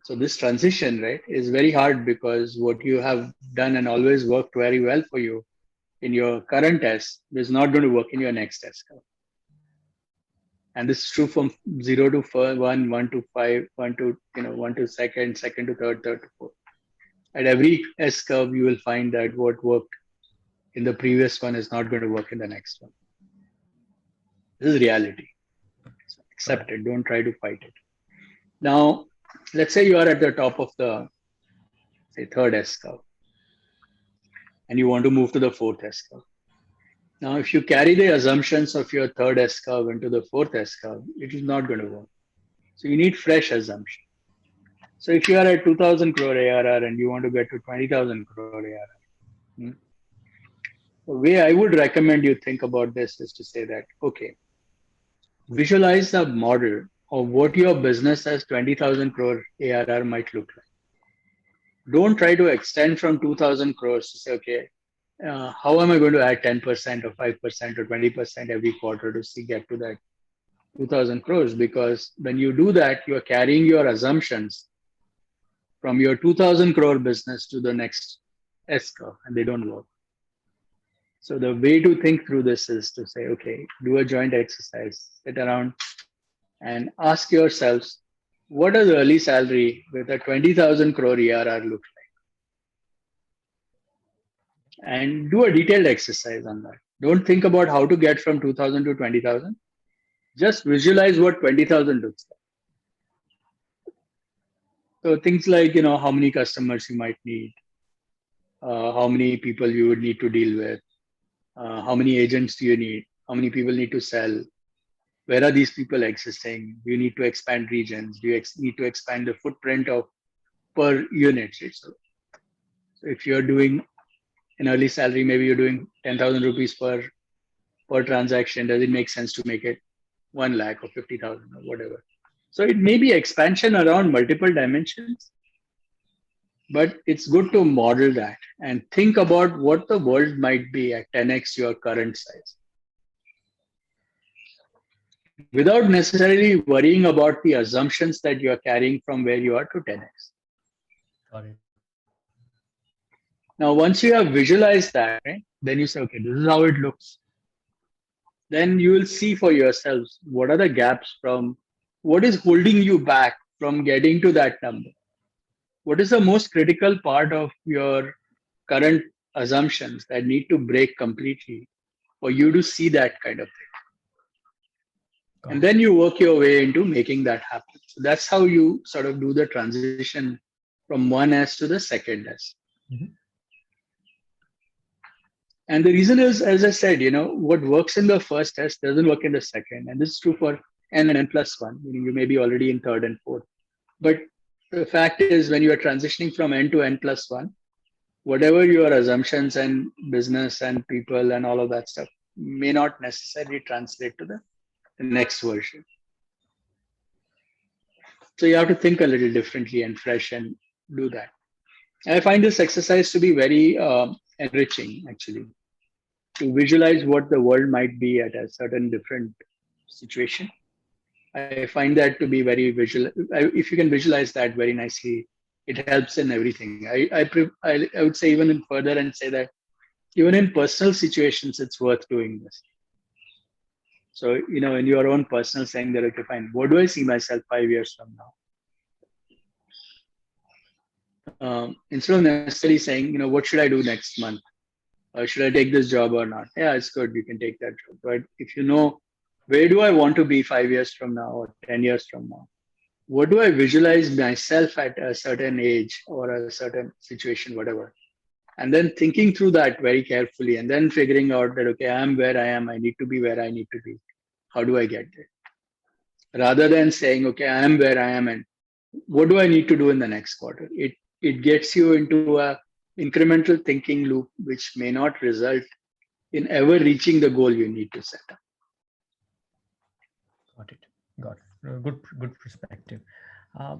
So this transition, right, is very hard because what you have done and always worked very well for you in your current test is not going to work in your next test. And this is true from 0 to 1, 1 to 5, 1 to 1 to second, second to third, third to fourth. At every S curve, you will find that what worked in the previous one is not going to work in the next one. This is reality. So accept it. Don't try to fight it. Now, let's say you are at the top of the, say, third S curve, and you want to move to the fourth S curve. Now, if you carry the assumptions of your third S curve into the fourth S curve, it is not going to work. So you need fresh assumption. So if you are at 2,000 crore ARR and you want to get to 20,000 crore ARR, the way I would recommend you think about this is to say that, okay, visualize the model of what your business as 20,000 crore ARR might look like. Don't try to extend from 2,000 crores to say, okay, how am I going to add 10% or 5% or 20% every quarter to get to that 2,000 crores? Because when you do that, you are carrying your assumptions from your 2,000 crore business to the next S curve, and they don't work. So the way to think through this is to say, okay, do a joint exercise, sit around and ask yourselves, what does early salary with a 20,000 crore ARR look like? And do a detailed exercise on that. Don't think about how to get from 2,000 to 20,000. Just visualize what 20,000 looks like. So things like, how many customers you might need, how many people you would need to deal with, how many agents do you need, how many people need to sell, where are these people existing, do you need to expand regions, do you need to expand the footprint of per unit. So if you're doing an early salary, maybe you're doing 10,000 rupees per transaction, does it make sense to make it 1 lakh or 50,000 or whatever? So it may be expansion around multiple dimensions, but it's good to model that and think about what the world might be at 10x your current size, without necessarily worrying about the assumptions that you're carrying from where you are to 10x. Got it. Now, once you have visualized that, right, then you say, okay, this is how it looks. Then you will see for yourselves what are the gaps from what is holding you back from getting to that number. What is the most critical part of your current assumptions that need to break completely for you to see that kind of thing? And then you work your way into making that happen. So that's how you sort of do the transition from one S to the second S. Mm-hmm. And the reason is, as I said, what works in the first S doesn't work in the second. And this is true for N and N plus 1, meaning you may be already in third and fourth. But the fact is, when you are transitioning from N to N plus 1, whatever your assumptions and business and people and all of that stuff may not necessarily translate to the next version. So you have to think a little differently and fresh and do that. And I find this exercise to be very enriching, actually, to visualize what the world might be at a certain different situation. I find that to be very visual. If you can visualize that very nicely, it helps in everything. I would say even in further and say that even in personal situations, it's worth doing this. So, in your own personal saying that, okay, fine, what do I see myself 5 years from now? Instead of necessarily saying, what should I do next month? Should I take this job or not? Yeah, it's good. You can take that job. But if you know, where do I want to be 5 years from now or 10 years from now? What do I visualize myself at a certain age or a certain situation, whatever? And then thinking through that very carefully and then figuring out that, okay, I am where I am. I need to be where I need to be. How do I get there? Rather than saying, okay, I am where I am and what do I need to do in the next quarter? It gets you into a incremental thinking loop, which may not result in ever reaching the goal you need to set up. Got it. Got it. Good perspective.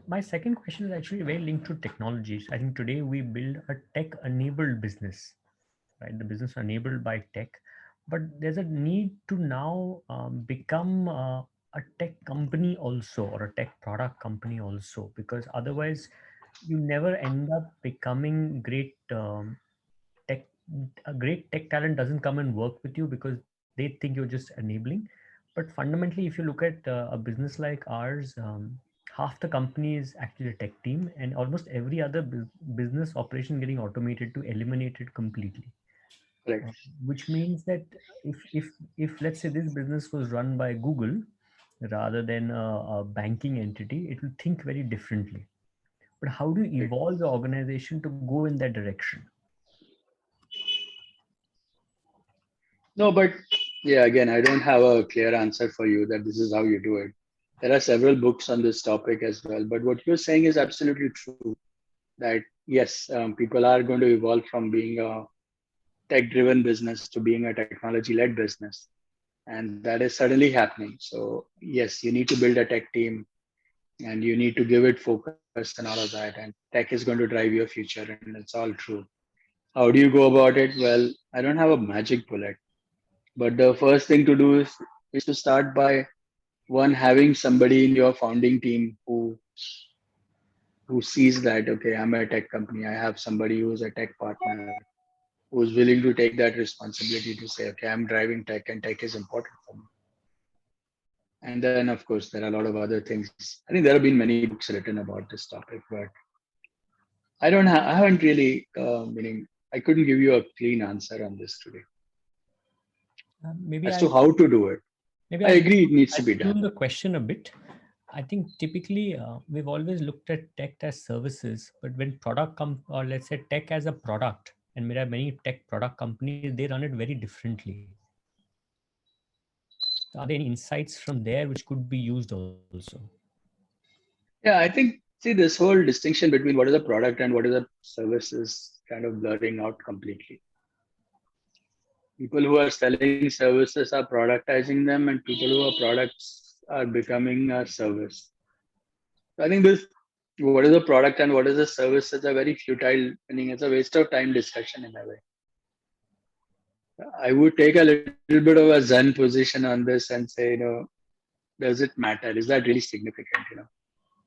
My second question is actually very linked to technologies. I think today we build a tech-enabled business, right? The business enabled by tech, but there's a need to now become a tech company also, or a tech product company also, because otherwise you never end up becoming great tech. A great tech talent doesn't come and work with you because they think you're just enabling. But fundamentally, if you look at a business like ours, half the company is actually a tech team, and almost every other business operation getting automated to eliminate it completely. Right. Which means that if let's say this business was run by Google rather than a banking entity, it will think very differently. But how do you evolve the organization to go in that direction? No, but yeah, again, I don't have a clear answer for you that this is how you do it. There are several books on this topic as well. But what you're saying is absolutely true, that yes, people are going to evolve from being a tech-driven business to being a technology-led business. And that is certainly happening. So yes, you need to build a tech team and you need to give it focus and all of that. And tech is going to drive your future, and it's all true. How do you go about it? Well, I don't have a magic bullet. But the first thing to do is to start by one, having somebody in your founding team who sees that, okay, I'm a tech company. I have somebody who's a tech partner, who's willing to take that responsibility to say, okay, I'm driving tech and tech is important for me. And then, of course, there are a lot of other things. I think there have been many books written about this topic, but I haven't really, meaning I couldn't give you a clean answer on this today. Maybe as to how to do it. Maybe I agree it needs to be tune done. the question a bit. I think typically we've always looked at tech as services, but when or let's say tech as a product, and there are many tech product companies, they run it very differently. Are there any insights from there which could be used also? Yeah, I think, see, this whole distinction between what is a product and what is a service is kind of blurring out completely. People who are selling services are productizing them, and people who are products are becoming a service. So I think this, what is a product and what is a service, is a very futile, I mean, it's a waste of time discussion in a way. I would take a little bit of a Zen position on this and say, does it matter? Is that really significant?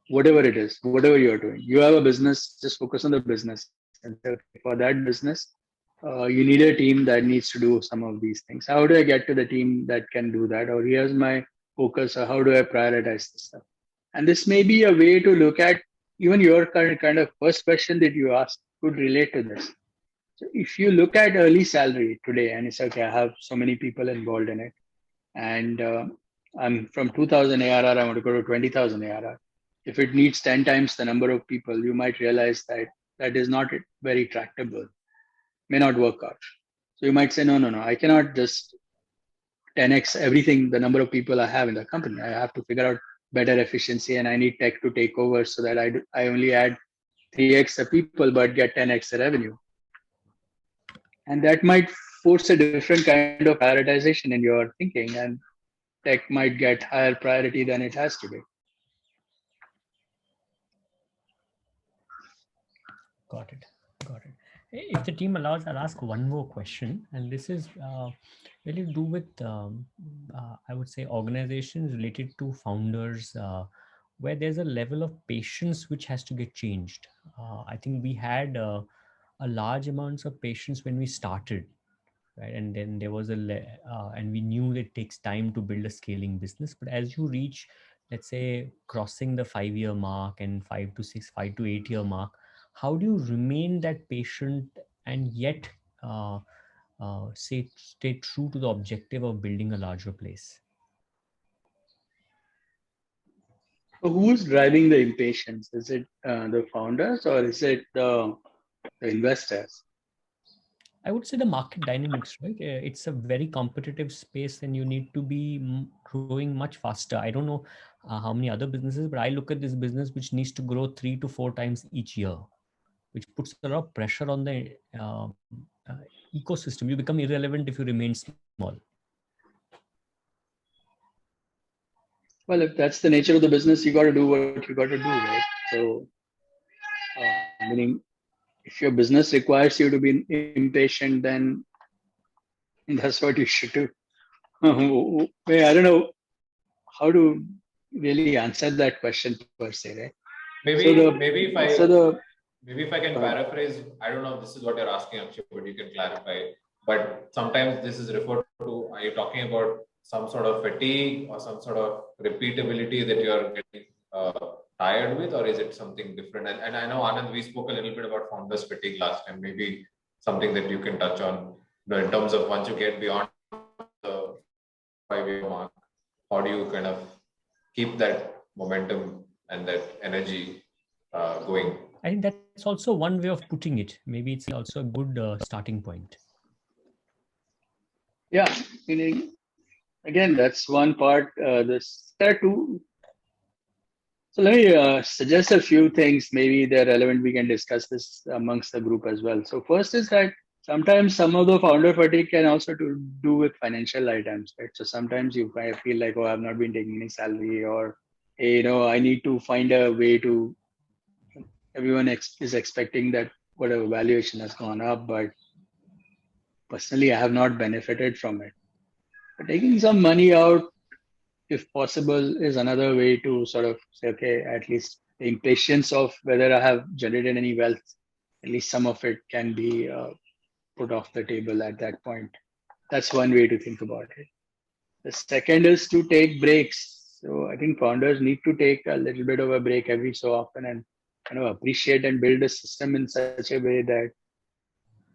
Whatever it is, whatever you're doing, you have a business, just focus on the business. And for that business, you need a team that needs to do some of these things. How do I get to the team that can do that? Or here's my focus, or how do I prioritize this stuff? And this may be a way to look at even your kind of first question that you asked could relate to this. So if you look at early salary today and it's okay, I have so many people involved in it, and I'm from 2000 ARR, I want to go to 20,000 ARR. If it needs 10 times the number of people, you might realize that that is not very tractable, may not work out. So you might say, no, I cannot just 10x everything, the number of people I have in the company. I have to figure out better efficiency, and I need tech to take over so that I only add 3x the people but get 10x the revenue. And that might force a different kind of prioritization in your thinking, and tech might get higher priority than it has today. Got it. If the team allows, I'll ask one more question, and this is really to do with, I would say, organizations related to founders, where there's a level of patience which has to get changed. I think we had a large amounts of patience when we started, right? And then there was and we knew it takes time to build a scaling business. But as you reach, let's say, crossing the 5-year mark and 5 to 8-year mark, how do you remain that patient and yet stay true to the objective of building a larger place? So who's driving the impatience? Is it the founders or is it the investors? I would say the market dynamics, right? It's a very competitive space and you need to be growing much faster. I don't know how many other businesses, but I look at this business which needs to grow 3 to 4 times each year, which puts a lot of pressure on the ecosystem. You become irrelevant if you remain small. Well, if that's the nature of the business, you got to do what you got to do, right? So, meaning if your business requires you to be impatient, then that's what you should do. I don't know how to really answer that question per se, right? Maybe if I can paraphrase, I don't know if this is what you're asking, Akshay, but you can clarify. But sometimes this is referred to, are you talking about some sort of fatigue or some sort of repeatability that you're getting tired with, or is it something different? And I know, Anand, we spoke a little bit about founders fatigue last time, maybe something that you can touch on, in terms of once you get beyond the 5-year mark, how do you kind of keep that momentum and that energy going? I think that's also one way of putting it. Maybe it's also a good starting point. Yeah, meaning again, that's one part. There are two. So let me suggest a few things. Maybe they're relevant. We can discuss this amongst the group as well. So first is that sometimes some of the founder fatigue can also do with financial items, right? So sometimes you kind of feel like, oh, I've not been taking any salary, or hey, I need to find a way to. Everyone is expecting that whatever valuation has gone up, but personally, I have not benefited from it. But taking some money out, if possible, is another way to sort of say, okay, at least the impatience of whether I have generated any wealth, at least some of it can be put off the table at that point. That's one way to think about it. The second is to take breaks. So I think founders need to take a little bit of a break every so often and kind of appreciate and build a system in such a way that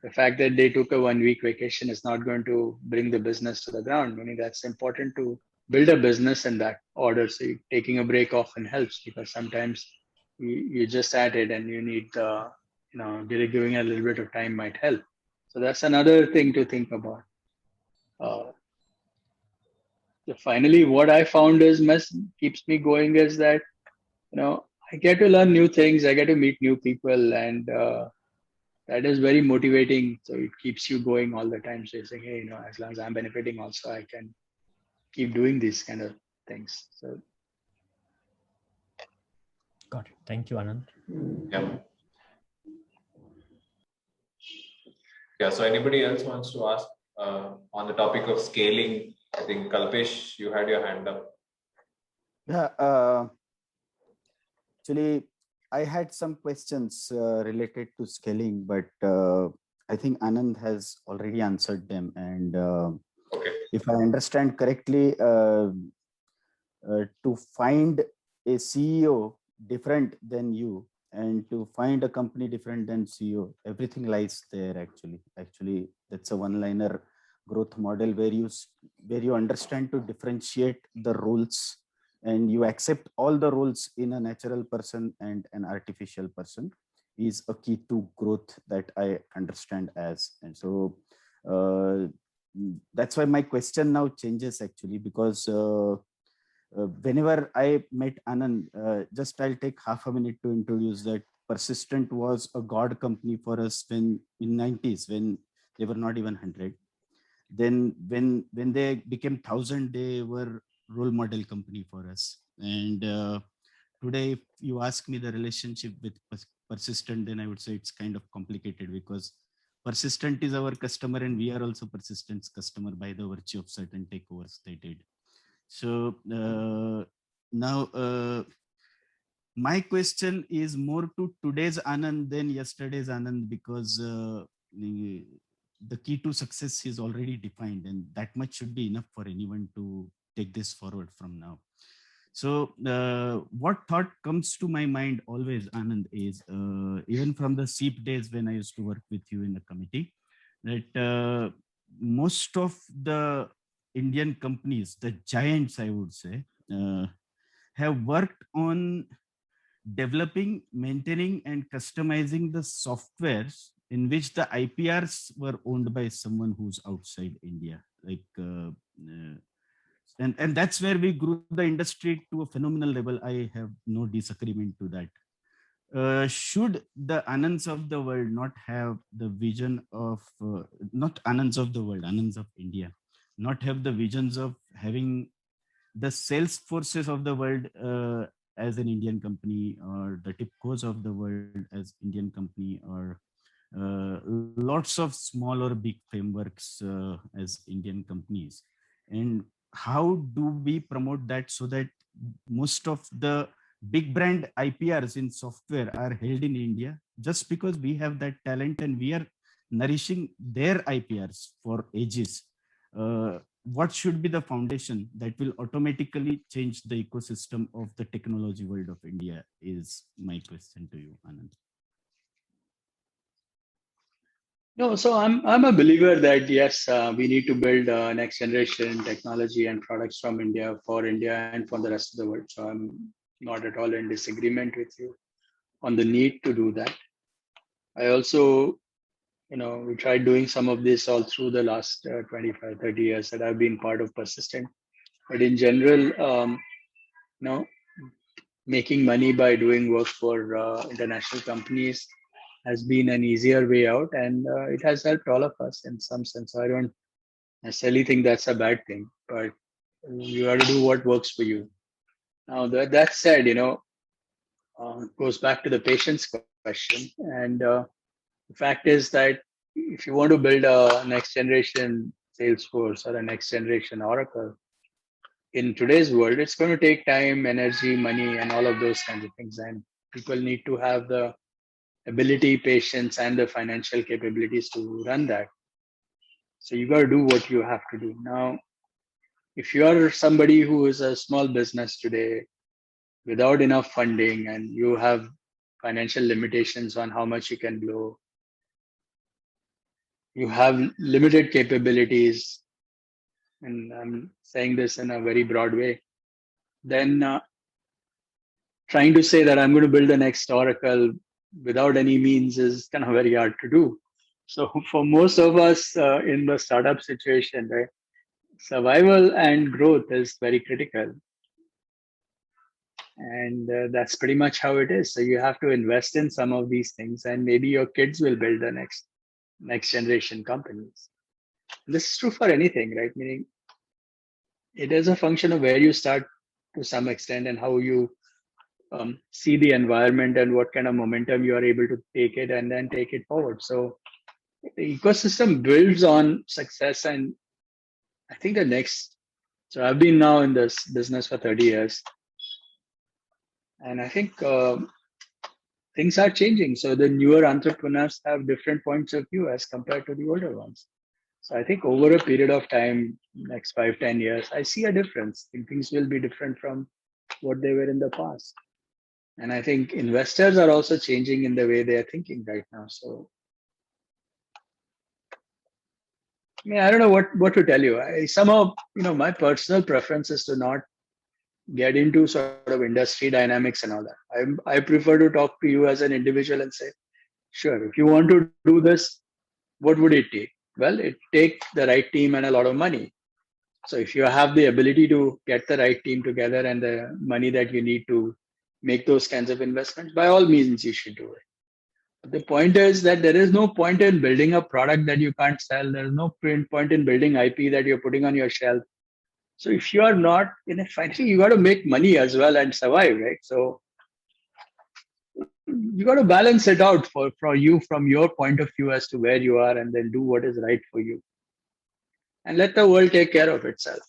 the fact that they took a 1-week vacation is not going to bring the business to the ground. Meaning that's important to build a business in that order. So taking a break often helps, because sometimes you're just at it and you need, giving a little bit of time might help. So that's another thing to think about. Finally, what I found keeps me going is that, I get to learn new things. I get to meet new people, and that is very motivating. So it keeps you going all the time. So you're saying, hey, as long as I'm benefiting also, I can keep doing these kind of things. So. Got it. Thank you, Anand. Yeah. So anybody else wants to ask on the topic of scaling? I think Kalpesh, you had your hand up. Yeah. Actually, I had some questions related to scaling, but I think Anand has already answered them. And if I understand correctly, to find a CEO different than you and to find a company different than CEO, everything lies there. Actually, that's a one-liner growth model where you understand to differentiate the roles, and you accept all the roles in a natural person and an artificial person is a key to growth that I understand as. And so that's why my question now changes actually, because whenever I met Anand, just I'll take half a minute to introduce that Persistent was a God company for us when in 90s, when they were not even 100. Then when they became 1,000, they were role model company for us. And today, if you ask me the relationship with Persistent, then I would say it's kind of complicated, because Persistent is our customer and we are also Persistent's customer by the virtue of certain takeovers they did. So now my question is more to today's Anand than yesterday's Anand, because the key to success is already defined, and that much should be enough for anyone to take this forward from now. So what thought comes to my mind always, Anand, is even from the SEEP days when I used to work with you in the committee, that most of the Indian companies, the giants, I would say, have worked on developing, maintaining, and customizing the softwares in which the IPRs were owned by someone who's outside India. Like, and that's where we grew the industry to a phenomenal level. I have no disagreement to that. Should the Anands of the world not have the vision of, not Anands of the world, Anands of India, not have the visions of having the sales forces of the world as an Indian company, or the TIPCOs of the world as Indian company, or lots of small or big frameworks as Indian companies. And how do we promote that so that most of the big brand IPRs in software are held in India, just because we have that talent and we are nourishing their IPRs for ages? What should be the foundation that will automatically change the ecosystem of the technology world of India is my question to you, Anand. No, so I'm a believer that yes, we need to build next generation technology and products from India for India and for the rest of the world. So I'm not at all in disagreement with you on the need to do that. I also, we tried doing some of this all through the last 25, 30 years that I've been part of Persistent. But in general, making money by doing work for international companies has been an easier way out, and it has helped all of us in some sense. So I don't necessarily think that's a bad thing, but you got to do what works for you. Now that said, it goes back to the patience question, and the fact is that if you want to build a next generation Salesforce or a next generation Oracle in today's world, it's going to take time, energy, money, and all of those kinds of things, and people need to have the ability, patience, and the financial capabilities to run that. So you got to do what you have to do. Now, if you are somebody who is a small business today without enough funding and you have financial limitations on how much you can blow, you have limited capabilities, and I'm saying this in a very broad way, then trying to say that I'm going to build the next Oracle without any means is kind of very hard to do. So for most of us in the startup situation, right, survival and growth is very critical. And that's pretty much how it is. So you have to invest in some of these things, and maybe your kids will build the next generation companies. This is true for anything, right? Meaning it is a function of where you start to some extent and how you see the environment and what kind of momentum you are able to take it and then take it forward. So the ecosystem builds on success. And I think so I've been now in this business for 30 years. And I think things are changing. So the newer entrepreneurs have different points of view as compared to the older ones. So I think over a period of time, next 5-10 years, I see a difference. I think things will be different from what they were in the past. And I think investors are also changing in the way they are thinking right now. So I don't know what to tell you. Somehow, my personal preference is to not get into sort of industry dynamics and all that. I prefer to talk to you as an individual and say, sure, if you want to do this, what would it take? Well, it takes the right team and a lot of money. So if you have the ability to get the right team together and the money that you need to make those kinds of investments, by all means, you should do it. But the point is that there is no point in building a product that you can't sell. There is no point in building IP that you're putting on your shelf. So if you are not in it, finally, you got to make money as well and survive, right? So you got to balance it out for you from your point of view as to where you are, and then do what is right for you. And let the world take care of itself.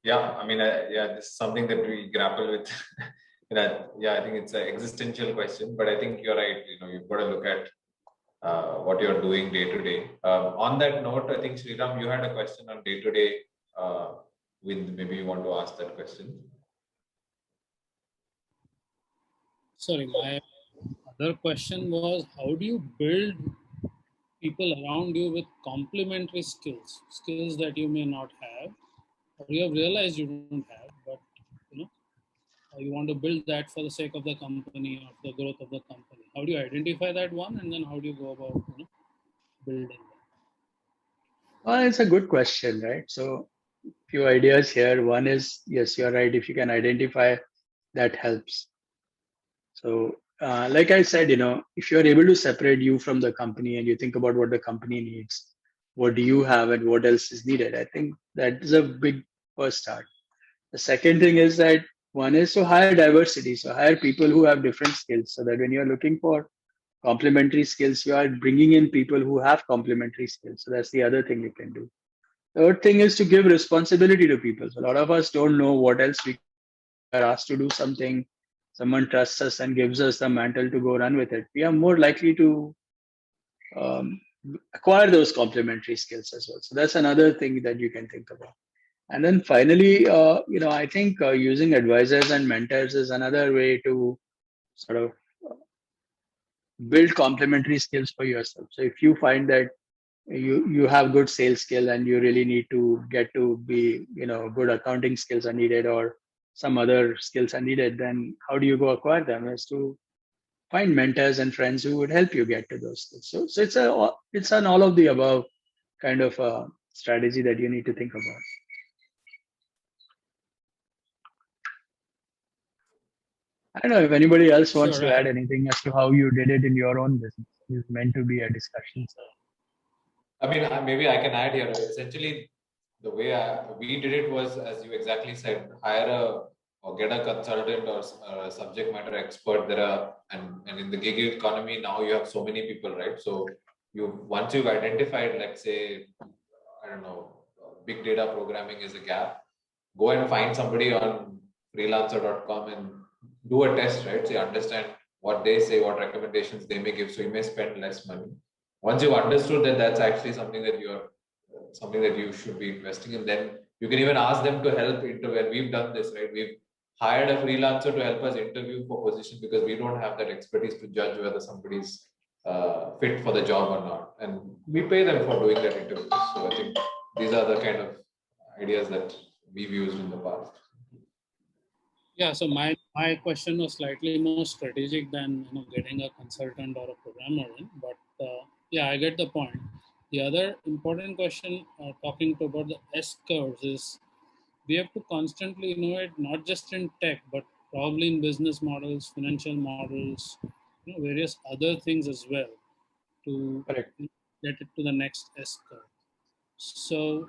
Yeah, I mean, this is something that we grapple with. I think it's an existential question, but I think you're right. You've got to look at what you're doing day to day. On that note, I think Sriram, you had a question on day to day. Maybe you want to ask that question. Sorry, my other question was, how do you build people around you with complementary skills that you may not have, or you have realized you don't have, but you want to build that for the sake of the company, of the growth of the company? How do you identify that one, and then how do you go about building that? Well, it's a good question, right? So few ideas here. One is, yes, you're right. If you can identify, that helps. So like I said, if you're able to separate you from the company and you think about what the company needs, what do you have and what else is needed, I think that is a big first start. The second thing is that one is to hire diversity. So hire people who have different skills so that when you're looking for complementary skills, you are bringing in people who have complementary skills. So that's the other thing you can do. Third thing is to give responsibility to people. So a lot of us don't know what else we are asked to do something. Someone trusts us and gives us the mantle to go run with it. We are more likely to um, acquire those complementary skills as well. So that's another thing that you can think about. And then finally, I think using advisors and mentors is another way to sort of build complementary skills for yourself. So if you find that you have good sales skill and you really need to get to be, good accounting skills are needed or some other skills are needed, then how do you go acquire them? Is to find mentors and friends who would help you get to those skills. So it's an all of the above kind of strategy that you need to think about. I don't know if anybody else wants to add anything as to how you did it in your own business. It's meant to be a discussion. So. I mean, maybe I can add here. Essentially, the way we did it was, as you exactly said, hire or get a consultant or a subject matter expert. And in the gig economy now you have so many people, right? So once you've identified, let's say, I don't know, big data programming is a gap, go and find somebody on freelancer.com and do a test, right? So you understand what they say, what recommendations they may give. So you may spend less money. Once you've understood that that's actually something that you should be investing in, then you can even ask them to help interview. We've done this, right? We've hired a freelancer to help us interview for positions because we don't have that expertise to judge whether somebody's fit for the job or not. And we pay them for doing that interview. So I think these are the kind of ideas that we've used in the past. Yeah, so my question was slightly more strategic than getting a consultant or a programmer in, but yeah, I get the point. The other important question talking about the S curves is we have to constantly innovate, not just in tech, but probably in business models, financial models, various other things as well to get it to the next S curve. So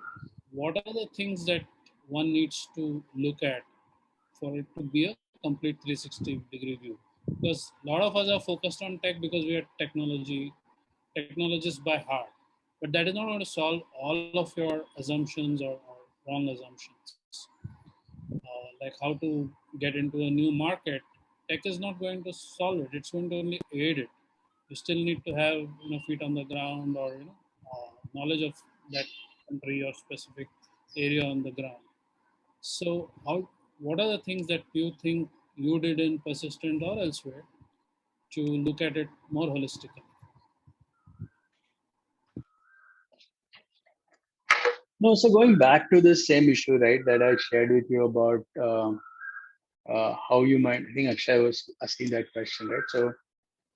what are the things that one needs to look at for it to be a complete 360-degree view? Because a lot of us are focused on tech because we are technologists by heart, but that is not going to solve all of your assumptions or wrong assumptions. Like how to get into a new market, tech is not going to solve it. It's going to only aid it. You still need to have feet on the ground or knowledge of that country or specific area on the ground. So what are the things that you think you did in Persistent or elsewhere to look at it more holistically? No, so going back to the same issue, right, that I shared with you about how you might, I think Akshay was asking that question, right? So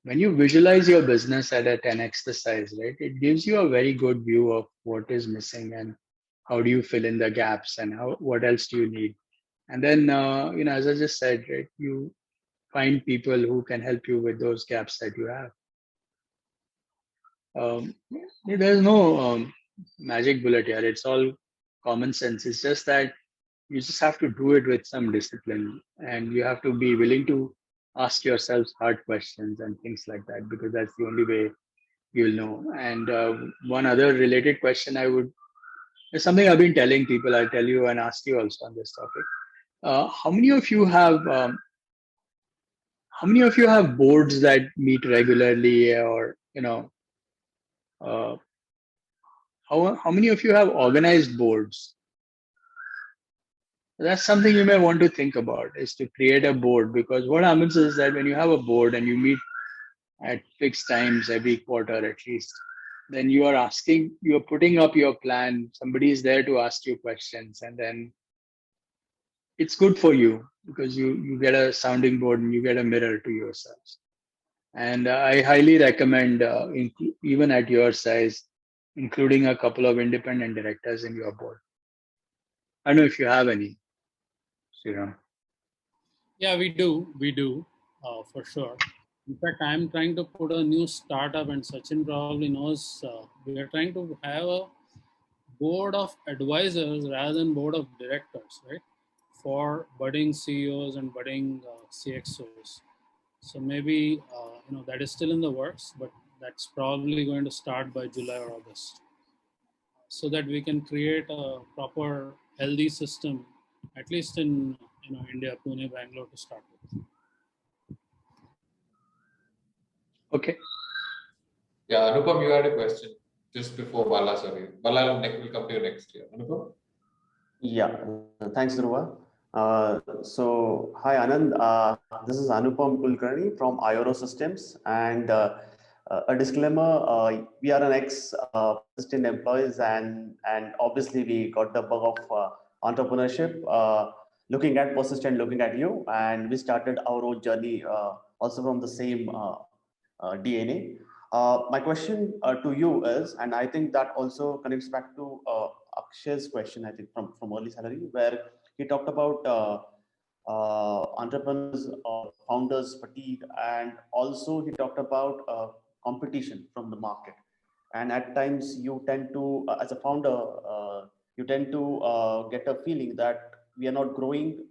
when you visualize your business at a 10x the size, right, it gives you a very good view of what is missing and how do you fill in the gaps and what else do you need. And then, as I just said, right, you find people who can help you with those gaps that you have. There's no magic bullet here. It's all common sense. It's just that you just have to do it with some discipline and you have to be willing to ask yourselves hard questions and things like that, because that's the only way you'll know. And one other related question it's something I've been telling people, I'll tell you and ask you also on this topic. How many of you have boards that meet regularly, or how many of you have organized boards? That's something you may want to think about, is to create a board, because what happens is that when you have a board and you meet at fixed times every quarter at least, then you're putting up your plan. Somebody is there to ask you questions, and then it's good for you because you get a sounding board and you get a mirror to yourselves. And I highly recommend, even at your size, including a couple of independent directors in your board. I don't know if you have any, Sriram. Yeah, we do, for sure. In fact, I'm trying to put a new startup, and Sachin probably knows. We are trying to have a board of advisors rather than board of directors, right? For budding CEOs and budding CXOs. So maybe that is still in the works, but that's probably going to start by July or August, so that we can create a proper healthy system, at least in India, Pune, Bangalore to start with. Okay. Yeah, Anupam, you had a question just before Bala. Sorry, Bala will come to you next year. Anupam. Yeah, thanks, Dhruva. So, hi Anand, this is Anupam Kulkarni from IORO Systems, and a disclaimer: we are an ex-Persistent employees, and obviously we got the bug of entrepreneurship. Looking at Persistent, looking at you, and we started our own journey also from the same DNA. My question to you is, and I think that also connects back to Akshay's question, I think from early salary, where he talked about entrepreneurs or founders fatigue, and also he talked about competition from the market. And at times you tend to, as a founder, you tend to get a feeling that we are not growing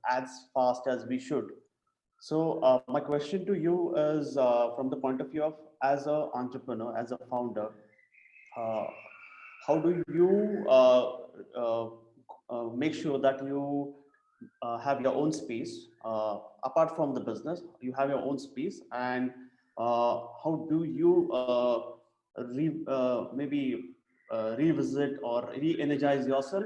as fast as we should. So my question to you is from the point of view of as an entrepreneur, as a founder, how do you make sure that you have your own space apart from the business? You have your own space, and how do you maybe revisit or re-energize yourself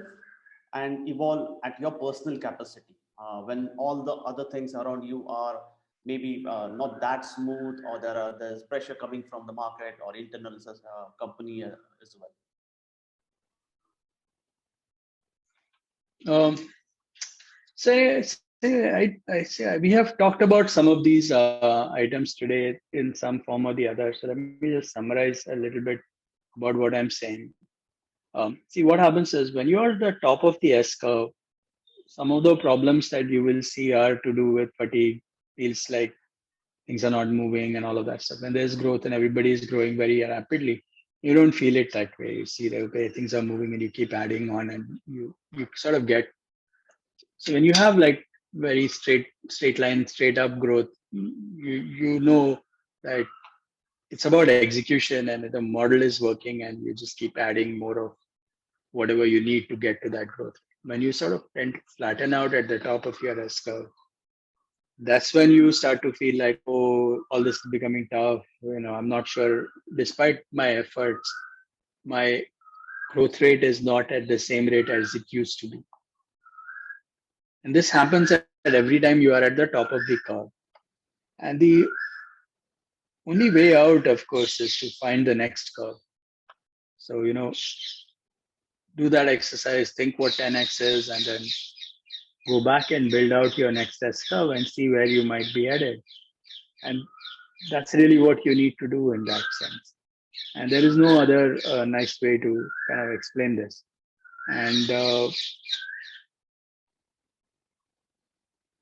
and evolve at your personal capacity when all the other things around you are maybe not that smooth, or there's pressure coming from the market or internal company as well? I say we have talked about some of these items today in some form or the other. So let me just summarize a little bit about what I'm saying. See, what happens is when you're at the top of the S curve, some of the problems that you will see are to do with fatigue. Feels like things are not moving and all of that stuff. When there's growth and everybody is growing very rapidly, you don't feel it that way. You see that, okay, things are moving and you keep adding on, and you sort of get. So when you have like very straight line, straight up growth, you know that it's about execution and the model is working, and you just keep adding more of whatever you need to get to that growth. When you sort of tend to flatten out at the top of your S curve, that's when you start to feel like, oh, all this is becoming tough. I'm not sure, despite my efforts, my growth rate is not at the same rate as it used to be. And this happens at every time you are at the top of the curve. And the only way out, of course, is to find the next curve. So, do that exercise, think what 10x is, and then go back and build out your next S curve and see where you might be headed. And that's really what you need to do in that sense. And there is no other nice way to kind of explain this. And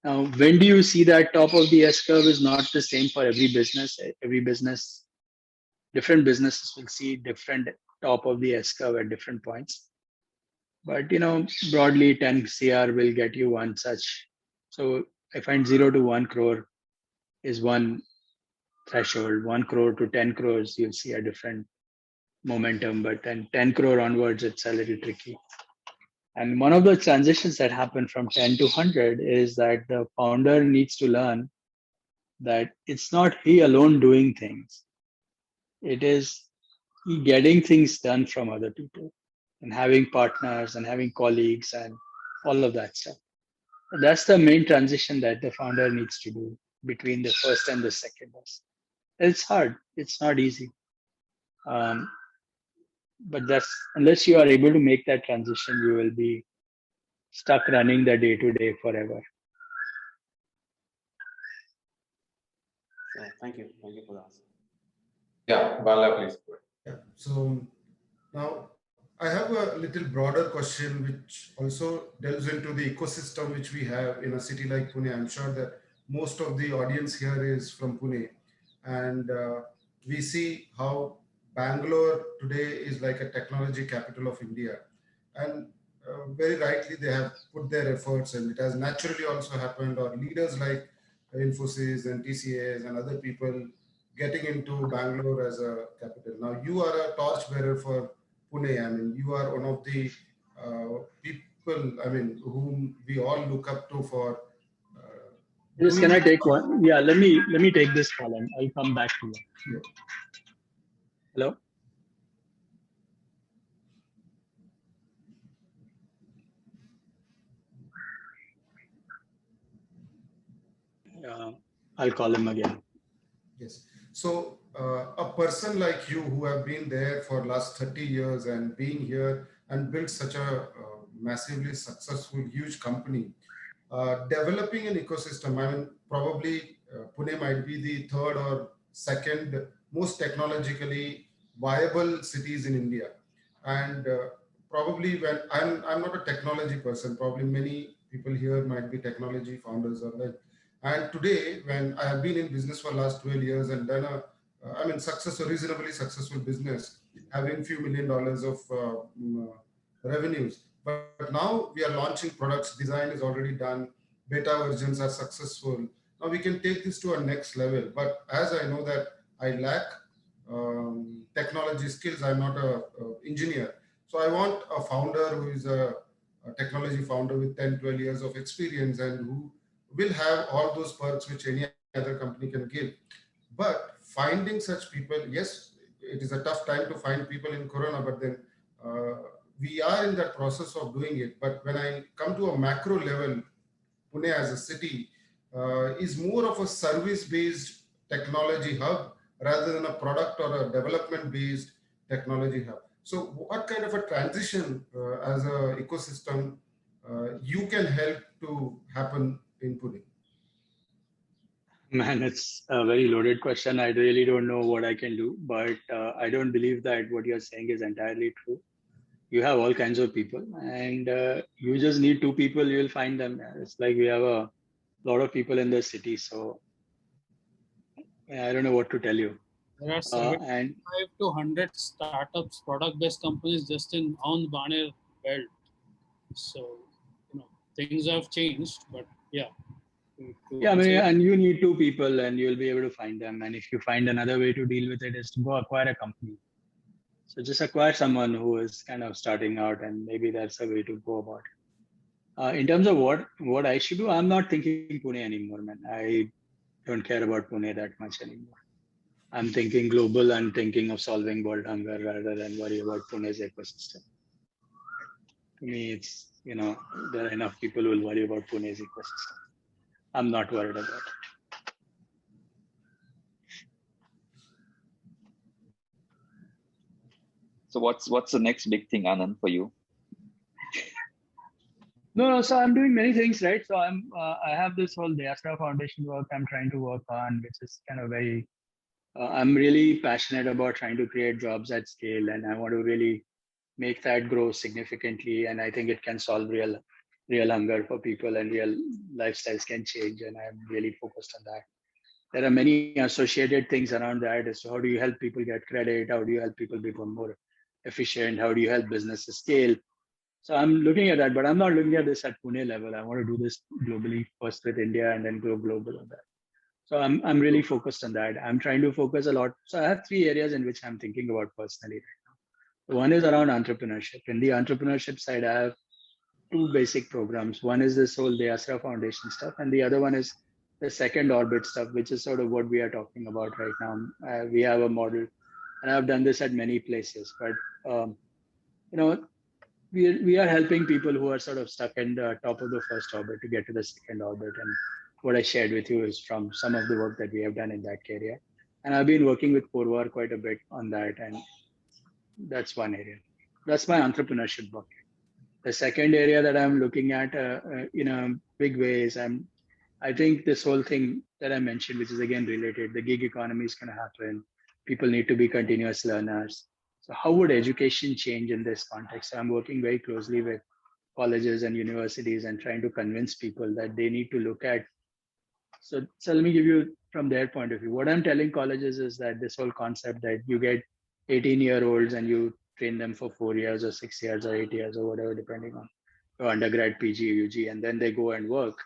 now, when do you see that top of the S curve is not the same for every business? Every business, different businesses will see different top of the S curve at different points. But, broadly 10 CR will get you one such. So I find 0 to 1 crore is one threshold. 1 crore to 10 crores, you'll see a different momentum, but then 10 crore onwards, it's a little tricky. And one of the transitions that happen from 10 to 100 is that the founder needs to learn that it's not he alone doing things. It is he getting things done from other people and having partners and having colleagues and all of that stuff. And that's the main transition that the founder needs to do between the first and the second. It's hard. It's not easy. But that's, unless you are able to make that transition, you will be stuck running the day-to-day forever. Thank you for that. Yeah, Bala, please. Yeah. So now I have a little broader question, which also delves into the ecosystem which we have in a city like Pune. I'm sure that most of the audience here is from Pune. And we see how Bangalore today is like a technology capital of India. And very rightly, they have put their efforts, and it has naturally also happened, or leaders like Infosys and TCS and other people getting into Bangalore as a capital. Now, you are a torchbearer for Pune. I mean, you are one of the people, I mean, whom we all look up to for. Just can I take one? Yeah, let me take this call and I'll come back to you. Hello. I'll call him again. Yes. So a person like you who have been there for last 30 years and being here and built such a massively successful, huge company, developing an ecosystem. I mean, probably Pune might be the third or second most technologically viable cities in India. And probably when I'm not a technology person, probably many people here might be technology founders or like. And today, when I have been in business for last 12 years and done a reasonably successful business, having few $1 million of revenues. But now we are launching products, design is already done, beta versions are successful. Now we can take this to a next level. But as I know that I lack technology skills, I'm not a engineer. So I want a founder who is a technology founder with 10, 12 years of experience and who will have all those perks which any other company can give. But finding such people, yes, it is a tough time to find people in Corona, but then we are in that process of doing it. But when I come to a macro level, Pune as a city is more of a service-based technology hub rather than a product or a development-based technology hub. So what kind of a transition as an ecosystem you can help to happen in Pune? Man, it's a very loaded question. I really don't know what I can do, but I don't believe that what you're saying is entirely true. You have all kinds of people, and you just need two people, you'll find them. It's like we have a lot of people in the city, so I don't know what to tell you. There are 75 to 100 startups, product-based companies just in on Baner belt. So, things have changed, but yeah. Yeah, I mean, and you need two people and you'll be able to find them. And if you find another way to deal with it is to go acquire a company. So just acquire someone who is kind of starting out, and maybe that's a way to go about it. In terms of what I should do, I'm not thinking Pune anymore, man. I don't care about Pune that much anymore. I'm thinking global. I'm thinking of solving world hunger rather than worry about Pune's ecosystem. To me, it's, there are enough people who will worry about Pune's ecosystem. I'm not worried about it. So what's the next big thing, Anand, for you? No, so I'm doing many things, right? So I have this whole Dayastra Foundation work I'm trying to work on, which is kind of very, I'm really passionate about trying to create jobs at scale, and I want to really make that grow significantly. And I think it can solve real hunger for people, and real lifestyles can change. And I'm really focused on that. There are many associated things around that as to how do you help people get credit? How do you help people become more efficient? How do you help businesses scale? So I'm looking at that, but I'm not looking at this at Pune level. I want to do this globally, first with India and then go global on that. So I'm really focused on that. I'm trying to focus a lot. So I have 3 areas in which I'm thinking about personally right now. One is around entrepreneurship. In the entrepreneurship side, I have 2 basic programs. One is this whole Dayastra Foundation stuff, and the other one is the second orbit stuff, which is sort of what we are talking about right now. We have a model, and I've done this at many places, but we are helping people who are sort of stuck in the top of the first orbit to get to the second orbit. And what I shared with you is from some of the work that we have done in that area. And I've been working with Purvar quite a bit on that. And that's one area. That's my entrepreneurship work. The second area that I'm looking at in a big way is I think this whole thing that I mentioned, which is again related, the gig economy is going to happen. People need to be continuous learners. So how would education change in this context? So I'm working very closely with colleges and universities and trying to convince people that they need to look at So let me give you from their point of view. What I'm telling colleges is that this whole concept that you get 18-year-olds and you train them for 4 years or 6 years or 8 years or whatever, depending on your undergrad, PG, UG, and then they go and work.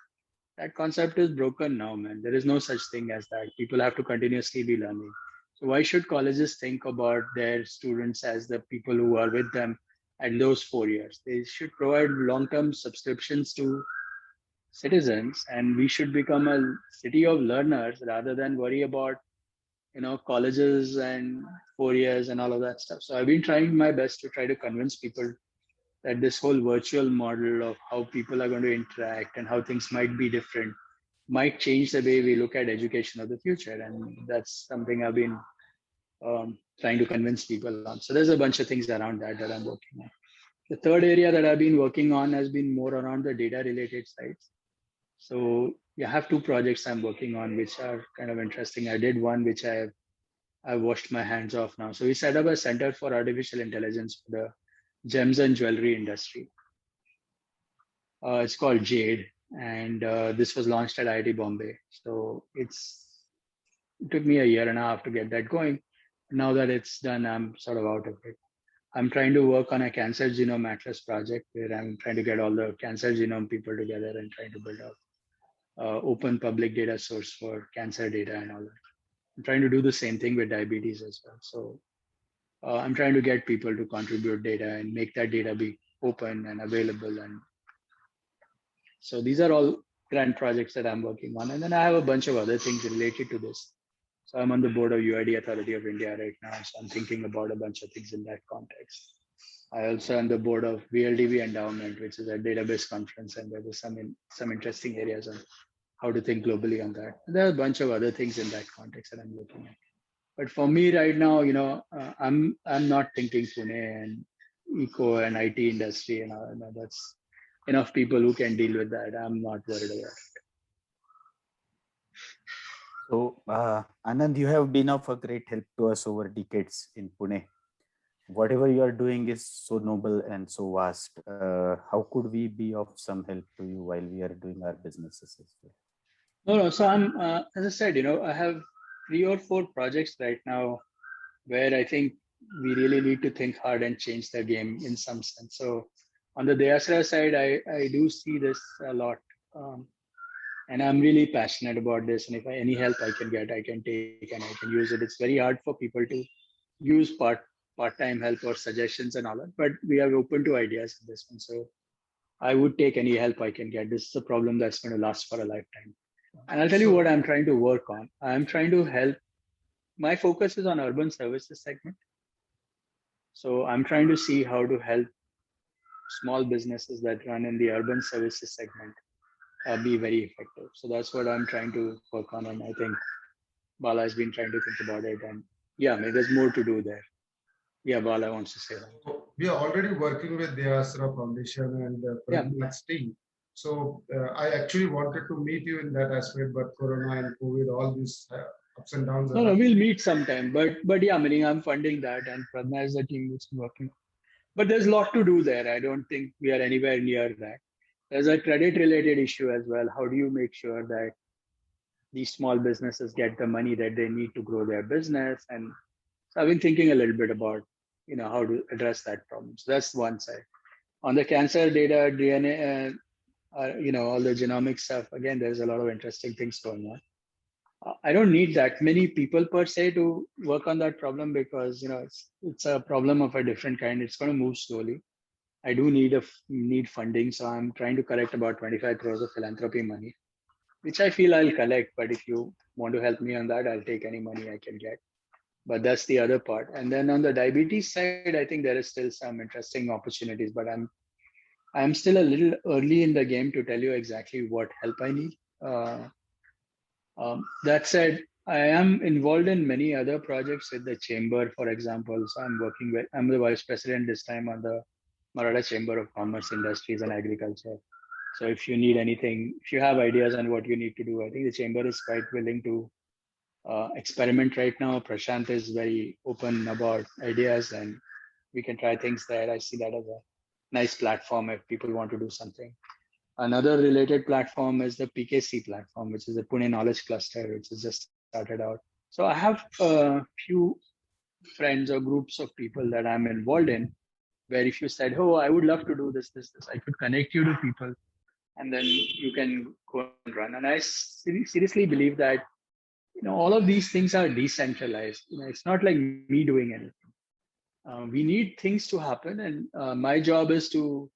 That concept is broken now, man. There is no such thing as that. People have to continuously be learning. So why should colleges think about their students as the people who are with them at those 4 years? They should provide long-term subscriptions to citizens, and we should become a city of learners rather than worry about colleges and 4 years and all of that stuff. So I've been trying my best to try to convince people that this whole virtual model of how people are going to interact and how things might be different might change the way we look at education of the future. And that's something I've been trying to convince people on. So there's a bunch of things around that I'm working on. The third area that I've been working on has been more around the data related sides. So I have 2 projects I'm working on, which are kind of interesting. I did one, which I've washed my hands off now. So we set up a Center for Artificial Intelligence for the gems and jewelry industry. It's called Jade, and this was launched at IIT Bombay. So it took me a year and a half to get that going. Now that it's done, I'm sort of out of it. I'm trying to work on a cancer genome atlas project where I'm trying to get all the cancer genome people together and trying to build out open public data source for cancer data and all that. I'm trying to do the same thing with diabetes as well. So I'm trying to get people to contribute data and make that data be open and available. And so these are all grand projects that I'm working on. And then I have a bunch of other things related to this. So I'm on the board of UID Authority of India right now. So I'm thinking about a bunch of things in that context. I also am the board of VLDB Endowment, which is a database conference, and there was some interesting areas on how to think globally on that. And there are a bunch of other things in that context that I'm looking at. But for me right now, I'm not thinking Pune and eco and IT industry, that's enough people who can deal with that. I'm not worried about it. So, Anand, you have been of a great help to us over decades in Pune. Whatever you are doing is so noble and so vast. How could we be of some help to you while we are doing our businesses as well? No. So I'm, as I said, I have 3 or 4 projects right now where I think we really need to think hard and change the game in some sense. So on the Dayasara side, I do see this a lot. And I'm really passionate about this. And if any help I can get, I can take and I can use it. It's very hard for people to use part-time help or suggestions and all that, but we are open to ideas in this one. So I would take any help I can get. This is a problem that's going to last for a lifetime. And I'll tell you what I'm trying to work on. I'm trying to help. My focus is on urban services segment. So I'm trying to see how to help small businesses that run in the urban services segment be very effective. So that's what I'm trying to work on. And I think Bala has been trying to think about it. And yeah, maybe there's more to do there. Yeah, Bala wants to say that. We are already working with the Asra Foundation and Prabhu's team. So I actually wanted to meet you in that aspect, but Corona and COVID, all these ups and downs. No, we'll meet sometime. But yeah, I'm funding that, and Pradna is the team which is working. But there's a lot to do there. I don't think we are anywhere near that. There's a credit-related issue as well. How do you make sure that these small businesses get the money that they need to grow their business? And so I've been thinking a little bit about, how to address that problem. So that's one side. On the cancer data, DNA, all the genomic stuff, again, there's a lot of interesting things going on. I don't need that many people per se to work on that problem because, it's a problem of a different kind. It's going to move slowly. I do need funding. So I'm trying to collect about 25 crores of philanthropy money, which I feel I'll collect. But if you want to help me on that, I'll take any money I can get. But that's the other part. And then on the diabetes side, I think there is still some interesting opportunities, but I'm still a little early in the game to tell you exactly what help I need. That said, I am involved in many other projects with the chamber, for example. So I'm the vice president this time on the Maratha Chamber of Commerce, Industries and Agriculture. So if you need anything, if you have ideas on what you need to do, I think the chamber is quite willing to experiment right now. Prashant is very open about ideas and we can try things there. I see that as a nice platform if people want to do something. Another related platform is the PKC platform, which is the Pune Knowledge Cluster, which is just started out. So I have a few friends or groups of people that I'm involved in, where if you said, oh, I would love to do this, I could connect you to people and then you can go and run. And I seriously believe that, all of these things are decentralized. It's not like me doing anything. We need things to happen. And my job is to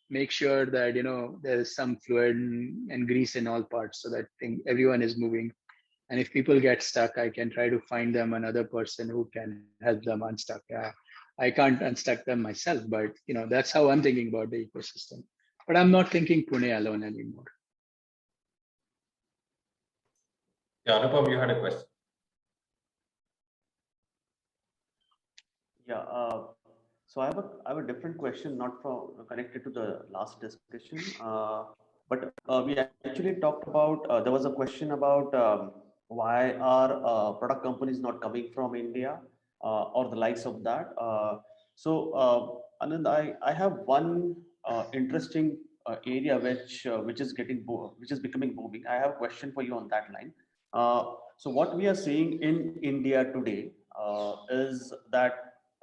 make sure that, there is some fluid and grease in all parts so that everyone is moving. And if people get stuck, I can try to find them another person who can help them unstuck. I can't unstuck them myself, but that's how I'm thinking about the ecosystem. But I'm not thinking Pune alone anymore. Yeah, Anupam, you had a question. Yeah. So I have a different question, not connected to the last discussion, but we actually talked about. There was a question about why are product companies not coming from India or the likes of that. Anand, I have one interesting area which is becoming booming. I have a question for you on that line. So what we are seeing in India today is that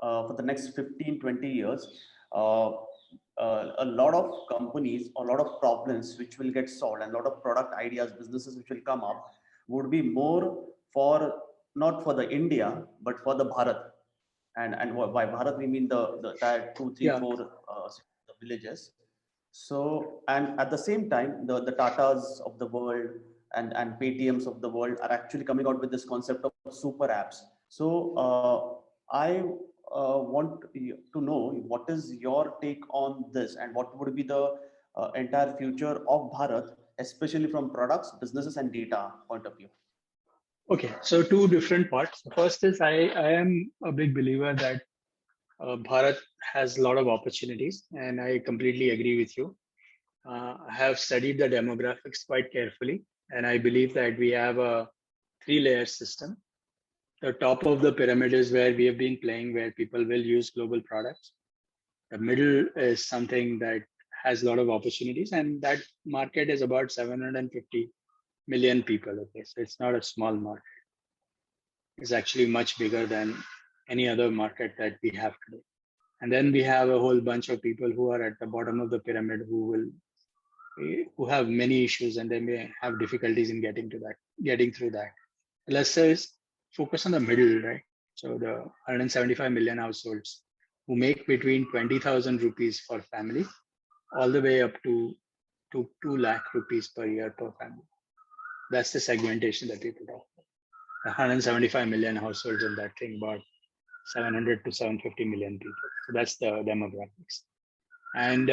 for the next 15-20 years, a lot of companies, a lot of problems which will get solved, and a lot of product ideas, businesses which will come up would be more for not for the India, but for the Bharat. And by Bharat, we mean the 2, 3, 4 villages. So, and at the same time, the Tatas of the world and Paytms of the world are actually coming out with this concept of super apps. So I want to know what is your take on this and what would be the entire future of Bharat, especially from products, businesses, and data point of view. Okay, so two different parts. The first is I am a big believer that Bharat has a lot of opportunities, and I completely agree with you. I have studied the demographics quite carefully, and I believe that we have a 3-layer system. The top of the pyramid is where we have been playing, where people will use global products. The middle is something that has a lot of opportunities, and that market is about 750 million people. Okay, so it's not a small market. It's actually much bigger than any other market that we have today. And then we have a whole bunch of people who are at the bottom of the pyramid who have many issues, and they may have difficulties in getting through that. Let's say focus on the middle, right? So the 175 million households who make between 20,000 rupees for family all the way up to 2 lakh rupees per year per family. That's the segmentation that people talk about. 175 million households in that thing, about 700 to 750 million people. So that's the demographics. And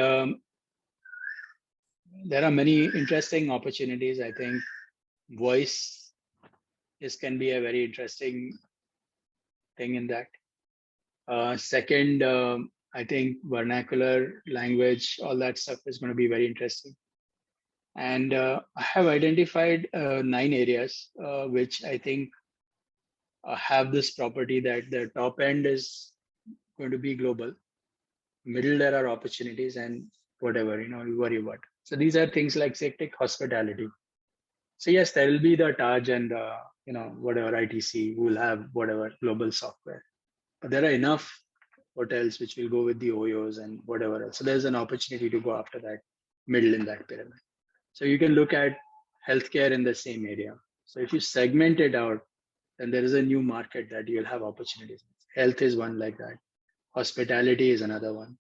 there are many interesting opportunities. I think voice can be a very interesting thing in that. Second, I think vernacular language, all that stuff is going to be very interesting. And I have identified 9 areas which I think have this property that the top end is going to be global. Middle, there are opportunities, and whatever, you worry about. So these are things like, say, take hospitality. So yes, there will be the Taj and whatever ITC who will have whatever global software, but there are enough hotels which will go with the OYOs and whatever else. So there's an opportunity to go after that middle in that pyramid. So you can look at healthcare in the same area. So if you segment it out, then there is a new market that you'll have opportunities. Health is one like that. Hospitality is another one.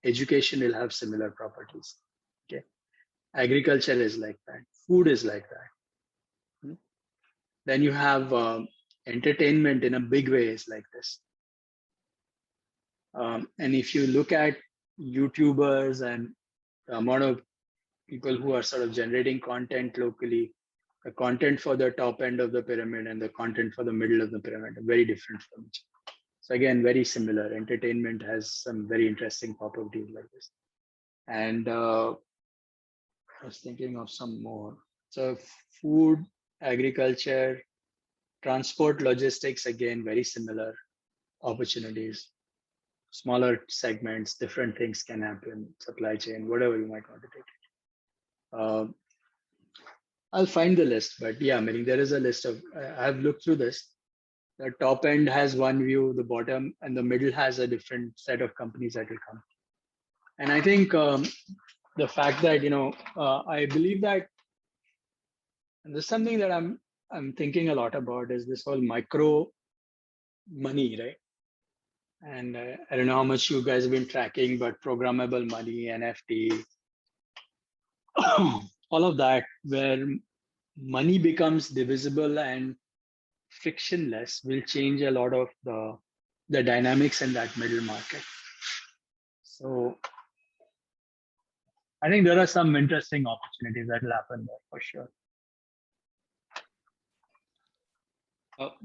Education will have similar properties. Okay. Agriculture is like that. Food is like that. Then you have entertainment in a big way is like this. And if you look at YouTubers and the amount of people who are sort of generating content locally, the content for the top end of the pyramid and the content for the middle of the pyramid are very different from each other. So again, very similar. Entertainment has some very interesting properties like this. And I was thinking of some more. So food, agriculture, transport, logistics, again, very similar opportunities. Smaller segments, different things can happen, supply chain, whatever you might want to take it. I'll find the list, but yeah, meaning there is a list of, I've looked through this. The top end has one view, the bottom and the middle has a different set of companies that will come. And I think the fact that, I believe that, and this is something that I'm thinking a lot about, is this whole micro money, right? And I don't know how much you guys have been tracking, but programmable money, NFT, all of that, where money becomes divisible and frictionless, will change a lot of the dynamics in that middle market. So I think there are some interesting opportunities that will happen there for sure.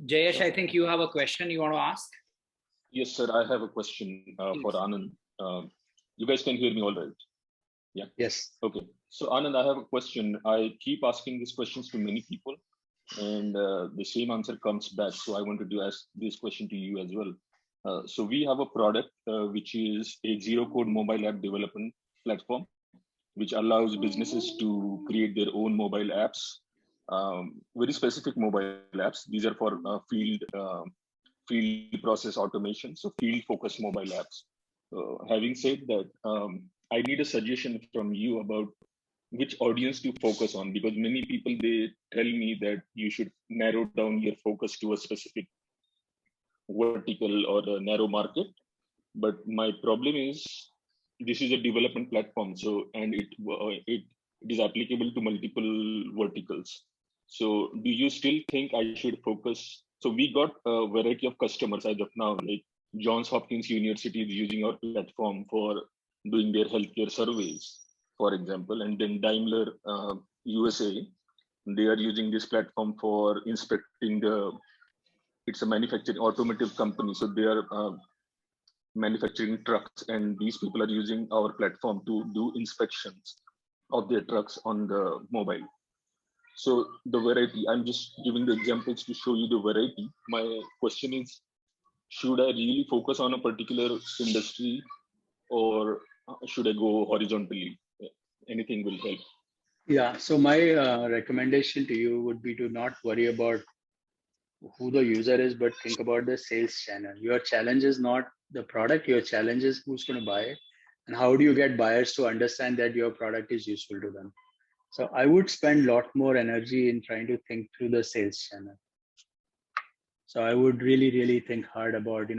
Jayesh, I think you have a question you want to ask? Yes, sir. I have a question for Anand. You guys can hear me all right? Yeah. Yes. Okay. So Anand, I have a question. I keep asking these questions to many people, and the same answer comes back. So I wanted to ask this question to you as well. So we have a product which is a zero-code mobile app development platform, which allows businesses to create their own mobile apps, very specific mobile apps. These are for field process automation, so field-focused mobile apps. Having said that, I need a suggestion from you about which audience to focus on, because many people, they tell me that you should narrow down your focus to a specific vertical or a narrow market. But my problem is, this is a development platform, so and it is applicable to multiple verticals. So do you still think I should focus? So we got a variety of customers as of now, like Johns Hopkins University is using our platform for doing their healthcare surveys, for example, and then Daimler USA, they are using this platform for inspecting it's a manufacturing automotive company, so they are manufacturing trucks, and these people are using our platform to do inspections of their trucks on the mobile. So the variety, I'm just giving the examples to show you the variety. My question is, should I really focus on a particular industry, or should I go horizontally? Anything will help. Yeah, so my recommendation to you would be to not worry about who the user is, but think about the sales channel. Your challenge is not the product, your challenge is who's going to buy it, and how do you get buyers to understand that your product is useful to them. So I would spend a lot more energy in trying to think through the sales channel. So I would really think hard about,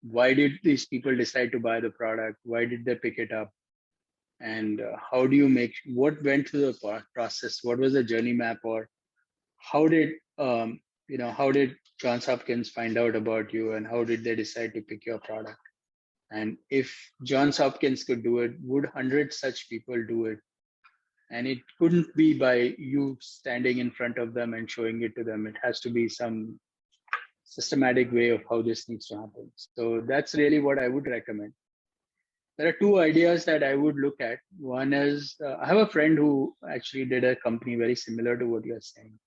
why did these people decide to buy the product? Why did they pick it up? And how do you what went through the process? What was the journey map? Or how did, how did Johns Hopkins find out about you, and how did they decide to pick your product? And if Johns Hopkins could do it, would 100 such people do it? And it couldn't be by you standing in front of them and showing it to them. It has to be some systematic way of how this needs to happen. So that's really what I would recommend. There are two ideas that I would look at. One is, I have a friend who actually did a company very similar to what you're saying.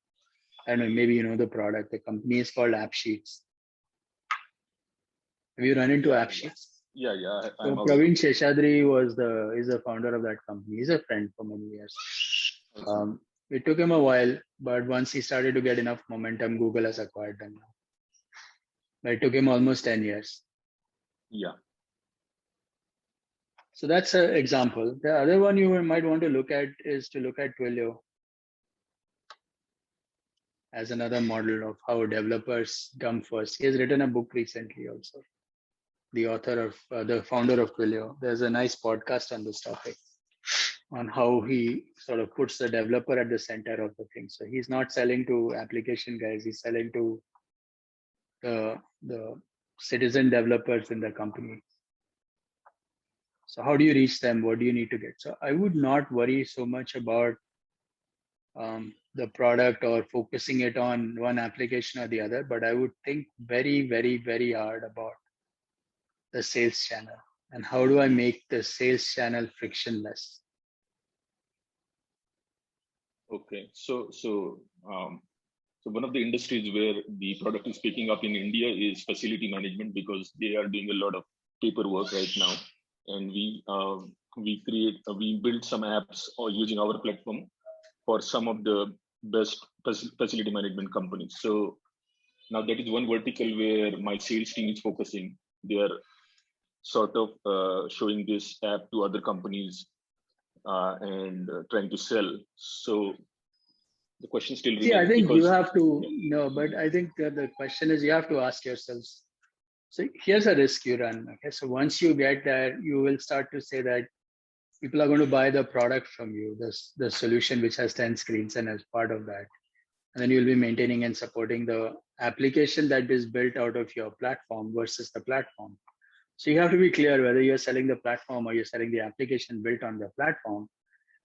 I don't know, maybe you know the product. The company is called AppSheets. Have you run into AppSheets? Yeah. So Praveen Sheshadri is the founder of that company. He's a friend for many years. It took him a while, but once he started to get enough momentum, Google has acquired them now. But it took him almost 10 years. Yeah. So that's an example. The other one you might want to look at is to look at Twilio as another model of how developers come first. He has written a book recently also. The author of, the founder of Twilio. There's a nice podcast on this topic, on how he sort of puts the developer at the center of the thing. So he's not selling to application guys, he's selling to the citizen developers in the company. So how do you reach them? What do you need to get? So I would not worry so much about the product or focusing it on one application or the other, but I would think very hard about the sales channel and how do I make the sales channel frictionless. Okay, so one of the industries where the product is picking up in India is facility management, because they are doing a lot of paperwork right now. And we build some apps or using our platform for some of the best facility management companies. So now that is one vertical where my sales team is focusing. They are sort of showing this app to other companies and trying to sell. So the question still remains. See, I think you have to know, but I think the question is you have to ask yourselves. So here's a risk you run. Okay, so once you get there, you will start to say that people are going to buy the product from you, the solution which has 10 screens and as part of that. And then you'll be maintaining and supporting the application that is built out of your platform versus the platform. So you have to be clear whether you're selling the platform or you're selling the application built on the platform.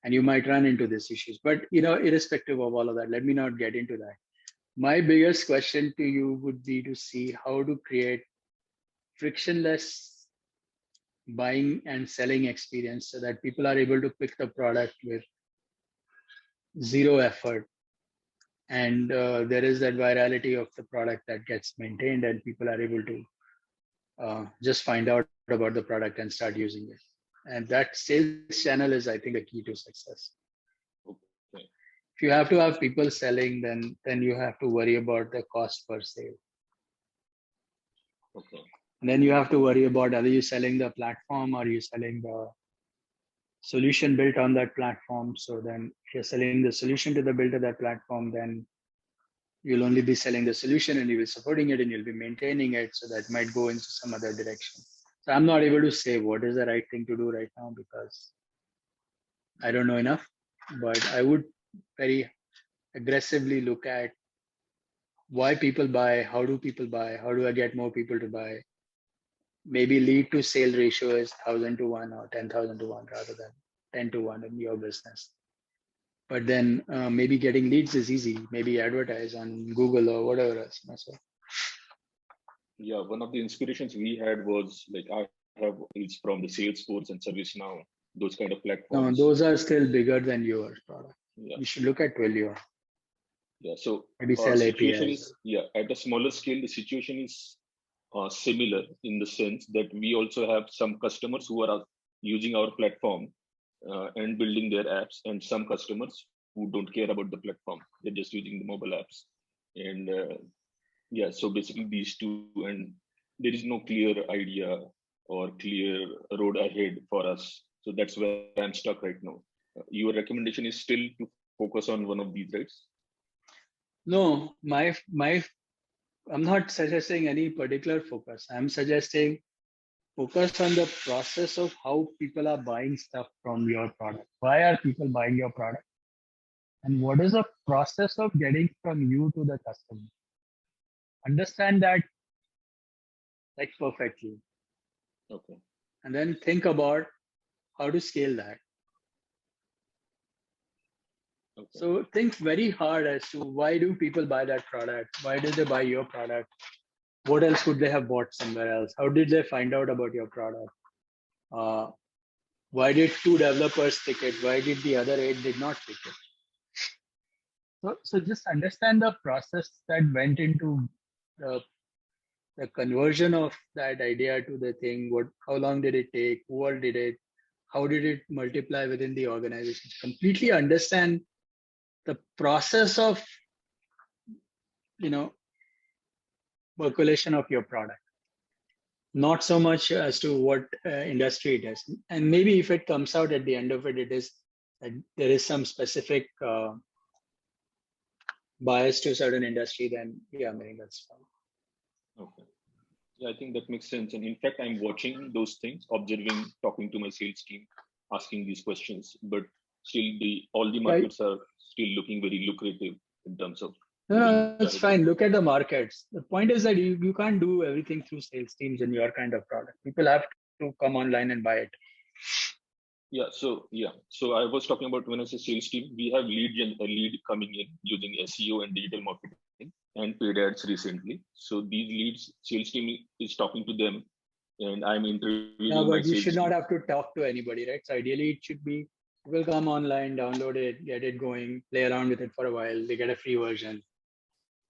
And you might run into these issues. But irrespective of all of that, let me not get into that. My biggest question to you would be to see how to create frictionless buying and selling experience so that people are able to pick the product with zero effort. And there is that virality of the product that gets maintained and people are able to just find out about the product and start using it. And that sales channel is, I think, a key to success. Okay. If you have to have people selling, then you have to worry about the cost per sale. Okay. And then you have to worry about are you selling the platform or are you selling the solution built on that platform. So then if you're selling the solution to the build of that platform, then you'll only be selling the solution and you'll be supporting it and you'll be maintaining it. So that might go into some other direction. So I'm not able to say what is the right thing to do right now because I don't know enough, but I would very aggressively look at why people buy, how do people buy, how do I get more people to buy? Maybe lead to sale ratio is 1,000 to 1 or 10,000 to 1 rather than 10 to 1 in your business. But then maybe getting leads is easy. Maybe advertise on Google or whatever else. So. Yeah, one of the inspirations we had was like I have leads from the Salesforce and ServiceNow, those kind of platforms. No, those are still bigger than your product. Yeah. You should look at Twilio. Yeah, so maybe sell situation APIs. is, yeah, at a smaller scale, the situation is similar in the sense that we also have some customers who are using our platform and building their apps, and some customers who don't care about the platform. They're just using the mobile apps. And yeah, so basically these two, and there is no clear idea or clear road ahead for us. So that's where I'm stuck right now. Your recommendation is still to focus on one of these, right? No, I'm not suggesting any particular focus. I'm suggesting focus on the process of how people are buying stuff from your product. Why are people buying your product? And what is the process of getting from you to the customer? Understand that like perfectly. Okay. And then think about how to scale that. Okay. So think very hard as to why do people buy that product? Why did they buy your product? What else could they have bought somewhere else? How did they find out about your product? Why did 2 developers pick it? Why did the other 8 did not pick it? So just understand the process that went into the conversion of that idea to the thing. How long did it take? Who all did it? How did it multiply within the organization? Completely understand the process of, percolation of your product. Not so much as to what industry it is. And maybe if it comes out at the end of it, it is that there is some specific bias to a certain industry, then yeah, I think that's fine. Okay. Yeah, I think that makes sense. And in fact, I'm watching those things, observing, talking to my sales team, asking these questions. But still, all the markets are still looking very lucrative in terms of. No, it's fine. Look at the markets. The point is that you can't do everything through sales teams in your kind of product. People have to come online and buy it. Yeah. So I was talking about when I say sales team, we have lead coming in using SEO and digital marketing and paid ads recently. So these leads, sales team is talking to them, and I'm interviewing. No, but you should not have to talk to anybody, right? So ideally, it should be people come online, download it, get it going, play around with it for a while. They get a free version,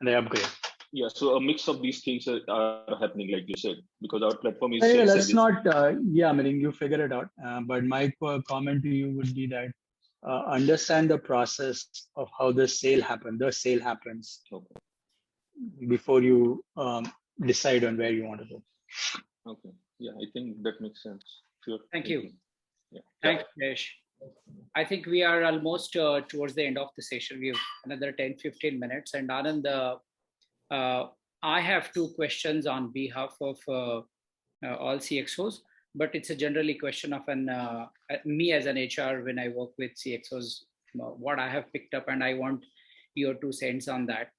and they upgrade. Yeah, so a mix of these things are happening, like you said, because our platform is Anyway, let's self-service. not, yeah, I mean, you figure it out. But my comment to you would be that understand the process of how the sale happens Okay. before you decide on where you want to go. Okay. Yeah, I think that makes sense. Sure. Thank you. Yeah. Thanks, Yash. I think we are almost towards the end of the session. We have another 10-15 minutes. And Anand, I have two questions on behalf of all CXOs, but it's a generally question of me as an HR when I work with CXOs, what I have picked up, and I want your 2 cents on that.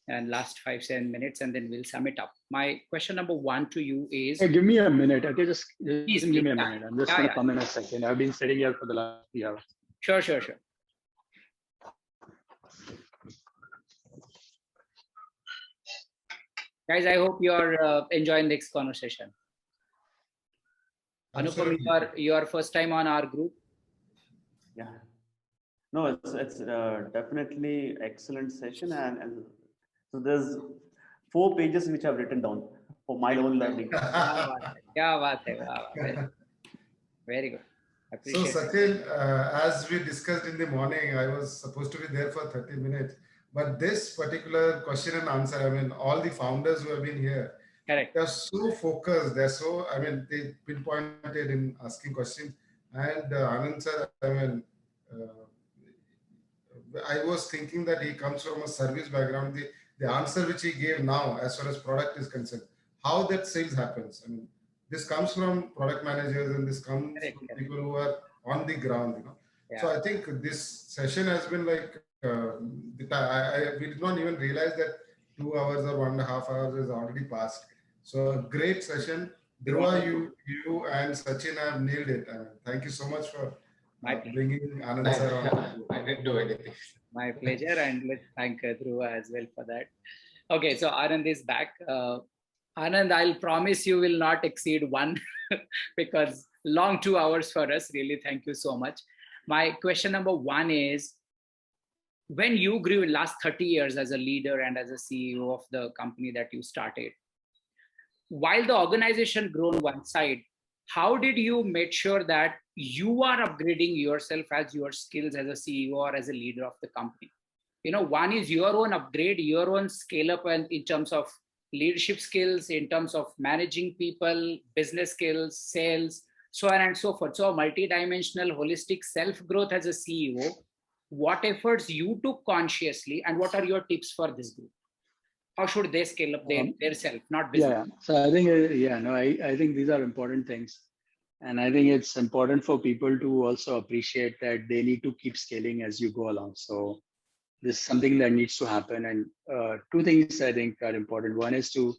And last 5-7 minutes, and then we'll sum it up. My question number 1 to you is. Hey, give me a minute. Okay, just please, give me a minute. I'm just going to come in a second. I've been sitting here for the last 3 hours. Sure. Guys, I hope you're enjoying this conversation. Anupam, you are first time on our group. Yeah. No, it's definitely excellent session, and so there's 4 pages which I've written down for my own learning. Kya baat hai, wow. Very good. So Satil, as we discussed in the morning, I was supposed to be there for 30 minutes, but this particular question and answer, I mean, all the founders who have been here, correct, they're so focused, they're so, I mean, they pinpointed in asking questions. And Anand sir, I mean, I was thinking that he comes from a service background. The answer which he gave now, as far as product is concerned, how that sales happens. I mean, this comes from product managers, and this comes from people who are on the ground, Yeah. So I think this session has been like, we did not even realize that 2 hours or 1.5 hours is already passed. So a great session. Dhruva, you and Sachin have nailed it. Thank you so much for bringing Anand sir on. I didn't do anything. My pleasure, and let's thank Dhruva as well for that. Okay, so Anand is back. Anand, I'll promise you will not exceed 1 because long 2 hours for us. Really, thank you so much. My question number 1 is, when you grew in last 30 years as a leader and as a CEO of the company that you started, while the organization grown one side, how did you make sure that you are upgrading yourself as your skills as a CEO or as a leader of the company? One is your own upgrade, your own scale up, and in terms of leadership skills, in terms of managing people, business skills, sales, so on and so forth. So multi-dimensional, holistic self-growth as a CEO, what efforts you took consciously, and what are your tips for this group? How should they scale up their self, not business? Yeah. So I think, I think these are important things. And I think it's important for people to also appreciate that they need to keep scaling as you go along. So this is something that needs to happen. And 2 things I think are important. One is to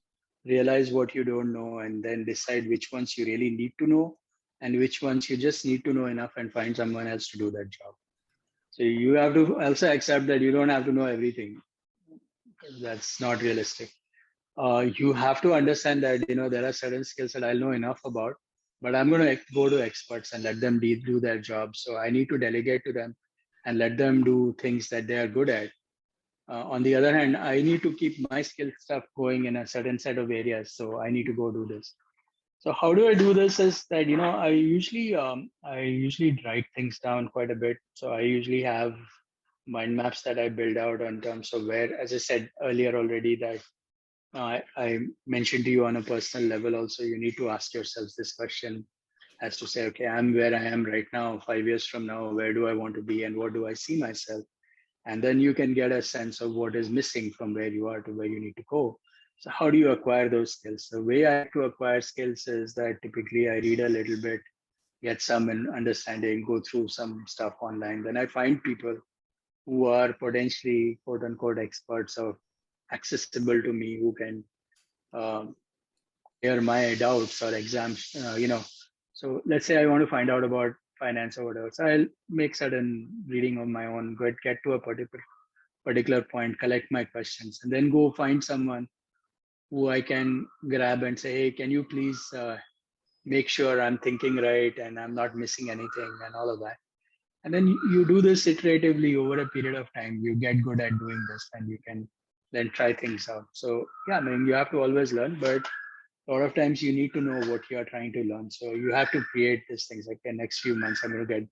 realize what you don't know and then decide which ones you really need to know and which ones you just need to know enough and find someone else to do that job. So you have to also accept that you don't have to know everything. That's not realistic. You have to understand that, there are certain skills that I'll know enough about, but I'm going to go to experts and let them do their job. So I need to delegate to them and let them do things that they are good at. On the other hand, I need to keep my skill stuff going in a certain set of areas. So I need to go do this. So how do I do this is that, I usually write things down quite a bit. So I usually have mind maps that I build out in terms of where, as I said earlier already, that I mentioned to you on a personal level also, you need to ask yourselves this question as to say, okay, I'm where I am right now, 5 years from now, where do I want to be and what do I see myself? And then you can get a sense of what is missing from where you are to where you need to go. So how do you acquire those skills? The way I have to acquire skills is that typically I read a little bit, get some understanding, go through some stuff online. Then I find people who are potentially quote unquote experts or accessible to me, who can clear my doubts or exams, So let's say I want to find out about finance or whatever. So I'll make certain reading of my own, get to a particular point, collect my questions, and then go find someone who I can grab and say, hey, can you please make sure I'm thinking right and I'm not missing anything and all of that. And then you do this iteratively over a period of time. You get good at doing this and you can then try things out. So yeah, I mean, you have to always learn, but a lot of times you need to know what you are trying to learn. So you have to create these things like the next few months, I'm going to get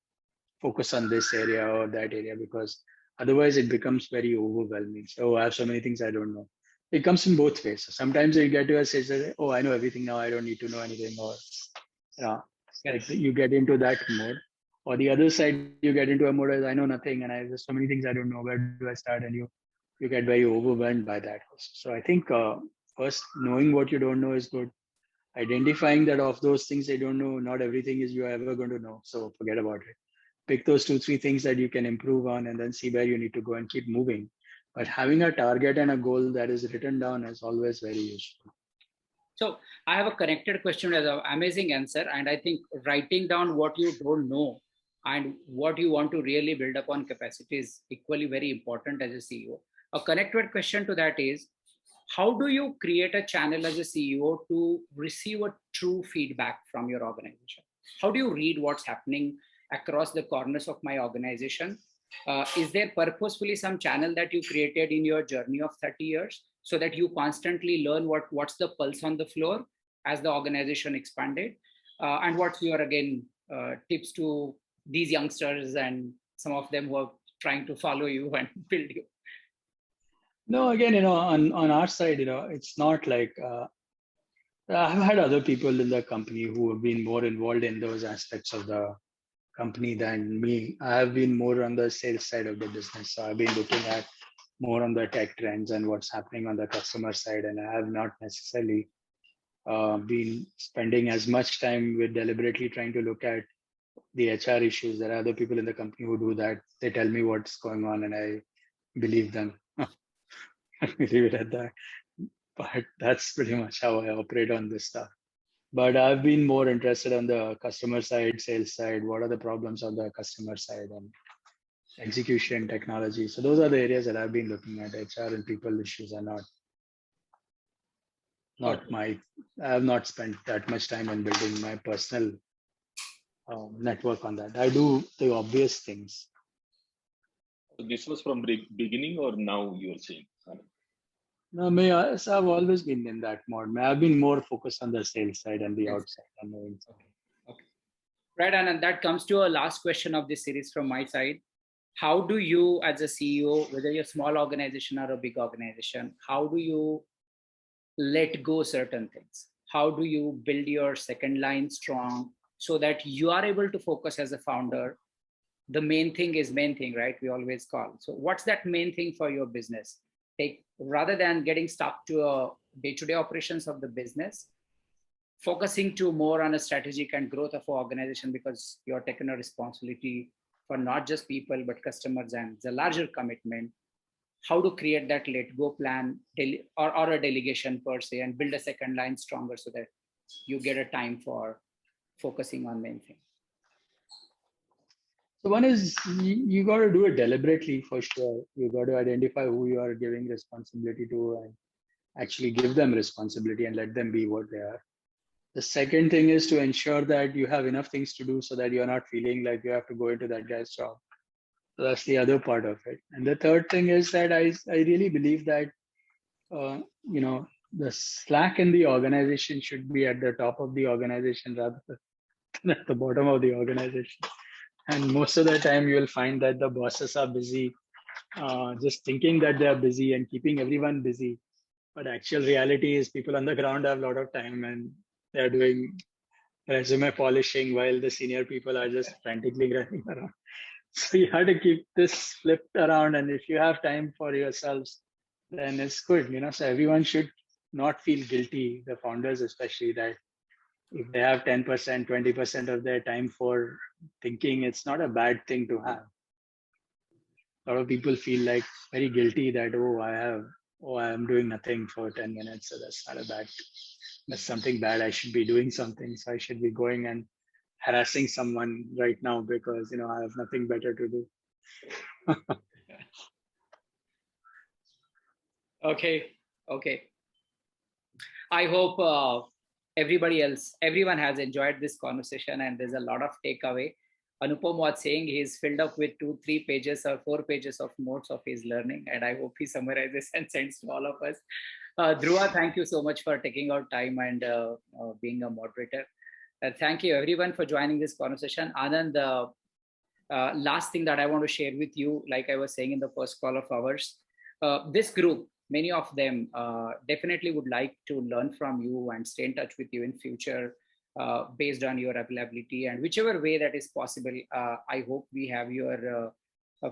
focus on this area or that area, because otherwise it becomes very overwhelming. So I have so many things I don't know. It comes in both ways. So sometimes you get to a stage that, oh, I know everything now, I don't need to know anything, or like you get into that mode. Or the other side, you get into a mode as I know nothing and there's so many things I don't know. Where do I start? And you get very overwhelmed by that. So I think first knowing what you don't know is good. Identifying that of those things I don't know, not everything is you're ever going to know. So forget about it. Pick those 2-3 things that you can improve on and then see where you need to go and keep moving. But having a target and a goal that is written down is always very useful. So I have a connected question as an amazing answer. And I think writing down what you don't know and what you want to really build upon capacity is equally very important as a CEO. A connected question to that is, how do you create a channel as a CEO to receive a true feedback from your organization? How do you read what's happening across the corners of my organization? Is there purposefully some channel that you created in your journey of 30 years so that you constantly learn what's the pulse on the floor as the organization expanded? And what's your, again, tips to these youngsters and some of them who are trying to follow you and build you? No, again, on our side, it's not like I've had other people in the company who have been more involved in those aspects of the company than me. I have been more on the sales side of the business. So I've been looking at more on the tech trends and what's happening on the customer side. And I have not necessarily been spending as much time with deliberately trying to look at the HR issues. There are other people in the company who do that. They tell me what's going on and I believe them. Leave it at that. But that's pretty much how I operate on this stuff. But I've been more interested on the customer side, sales side. What are the problems on the customer side and execution, technology? So those are the areas that I've been looking at. HR and people issues are not my. I have not spent that much time on building my personal network on that. I do the obvious things. This was from the beginning, or now you're saying? No, I've always been in that mode. I've been more focused on the sales side and the outside and the inside. Okay. Right, and that comes to a last question of this series from my side. How do you, as a CEO, whether you're a small organization or a big organization, how do you let go certain things? How do you build your second line strong so that you are able to focus as a founder? The main thing is main thing, right? We always call. So what's that main thing for your business? Rather than getting stuck to a day-to-day operations of the business, focusing to more on a strategic and growth of our organization, because you're taking a responsibility for not just people, but customers and the larger commitment. How to create that let go plan or a delegation per se and build a second line stronger so that you get a time for focusing on main thing. So one is you got to do it deliberately for sure. You got to identify who you are giving responsibility to and actually give them responsibility and let them be what they are. The second thing is to ensure that you have enough things to do so that you're not feeling like you have to go into that guy's job. So that's the other part of it. And the third thing is that I really believe that, the slack in the organization should be at the top of the organization rather than at the bottom of the organization. And most of the time you'll find that the bosses are busy, just thinking that they are busy and keeping everyone busy. But actual reality is people on the ground have a lot of time and they're doing resume polishing while the senior people are just frantically running around. So you have to keep this flipped around. And if you have time for yourselves, then it's good, so everyone should not feel guilty, the founders especially, that if they have 10%, 20% of their time for thinking, it's not a bad thing to have. A lot of people feel like very guilty that, I'm doing nothing for 10 minutes. So that's not a bad, that's something bad. I should be doing something. So I should be going and harassing someone right now because, I have nothing better to do. Okay. I hope everyone has enjoyed this conversation and there's a lot of takeaway. Anupam was saying, he's filled up with 2-3 pages or 4 pages of notes of his learning, and I hope he summarizes and sends to all of us. Dhruva, thank you so much for taking out time and being a moderator. Thank you everyone for joining this conversation. Anand, last thing that I want to share with you, like I was saying in the first call of ours, this group, many of them definitely would like to learn from you and stay in touch with you in future based on your availability, and whichever way that is possible. I hope we have your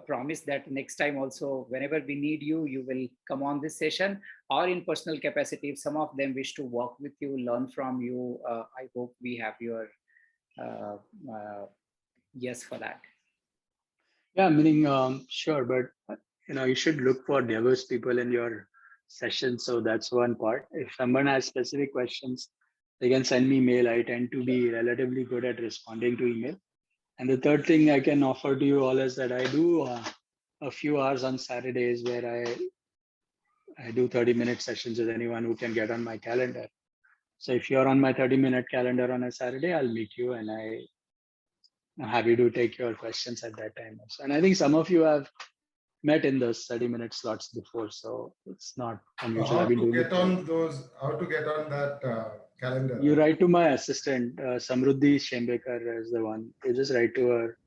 promise that next time also, whenever we need you, you will come on this session, or in personal capacity, if some of them wish to work with you, learn from you, I hope we have your yes for that. Yeah, meaning sure, but you should look for diverse people in your session. So that's one part. If someone has specific questions, they can send me mail. I tend to be relatively good at responding to email. And the third thing I can offer to you all is that I do a few hours on Saturdays where I do 30-minute sessions with anyone who can get on my calendar. So if you're on my 30-minute calendar on a Saturday, I'll meet you, and I'm happy to take your questions at that time. And I think some of you have met in those 30-minute slots before, so it's not unusual. How to get on that calendar? You write to my assistant, Samruddhi Shembekar is the one. You just write to her.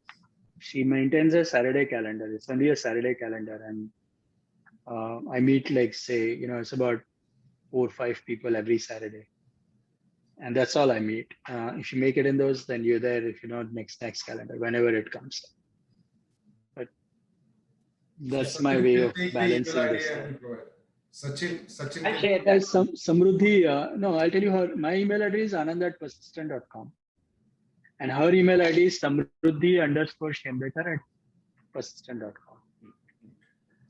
She maintains a Saturday calendar. It's only a Saturday calendar, and I meet, like, say, it's about 4 or 5 people every Saturday, and that's all I meet. If you make it in those, then you're there. If you know, next calendar, whenever it comes. But that's my way of balancing this. Sachin. Samruddhi, no, I'll tell you her. My email address is anand@persistent.com, and her email ID is samruddhi_shembekar@persistent.com.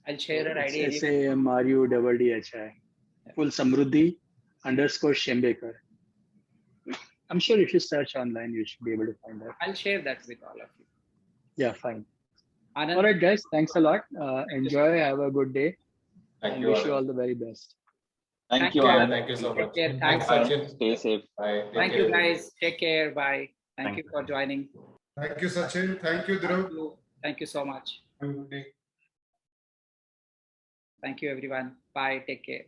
I'll share her ID. SAMRUDDHI. Full Samruddhi_Shembekar. I'm sure if you search online, you should be able to find that. I'll share that with all of you. Yeah, fine. Anand, all right, guys. Thanks a lot. Enjoy. Have a good day. Thank you. Wish you all the very best. Thank you, Anand. Thank you so much. Thanks, Sachin. Stay safe. Bye. Thank you, guys. Take care. Bye. Thank you for joining. Thank you, Sachin. Thank you, Dhruv. Thank you so much. Have a good day. Thank you, everyone. Bye. Take care.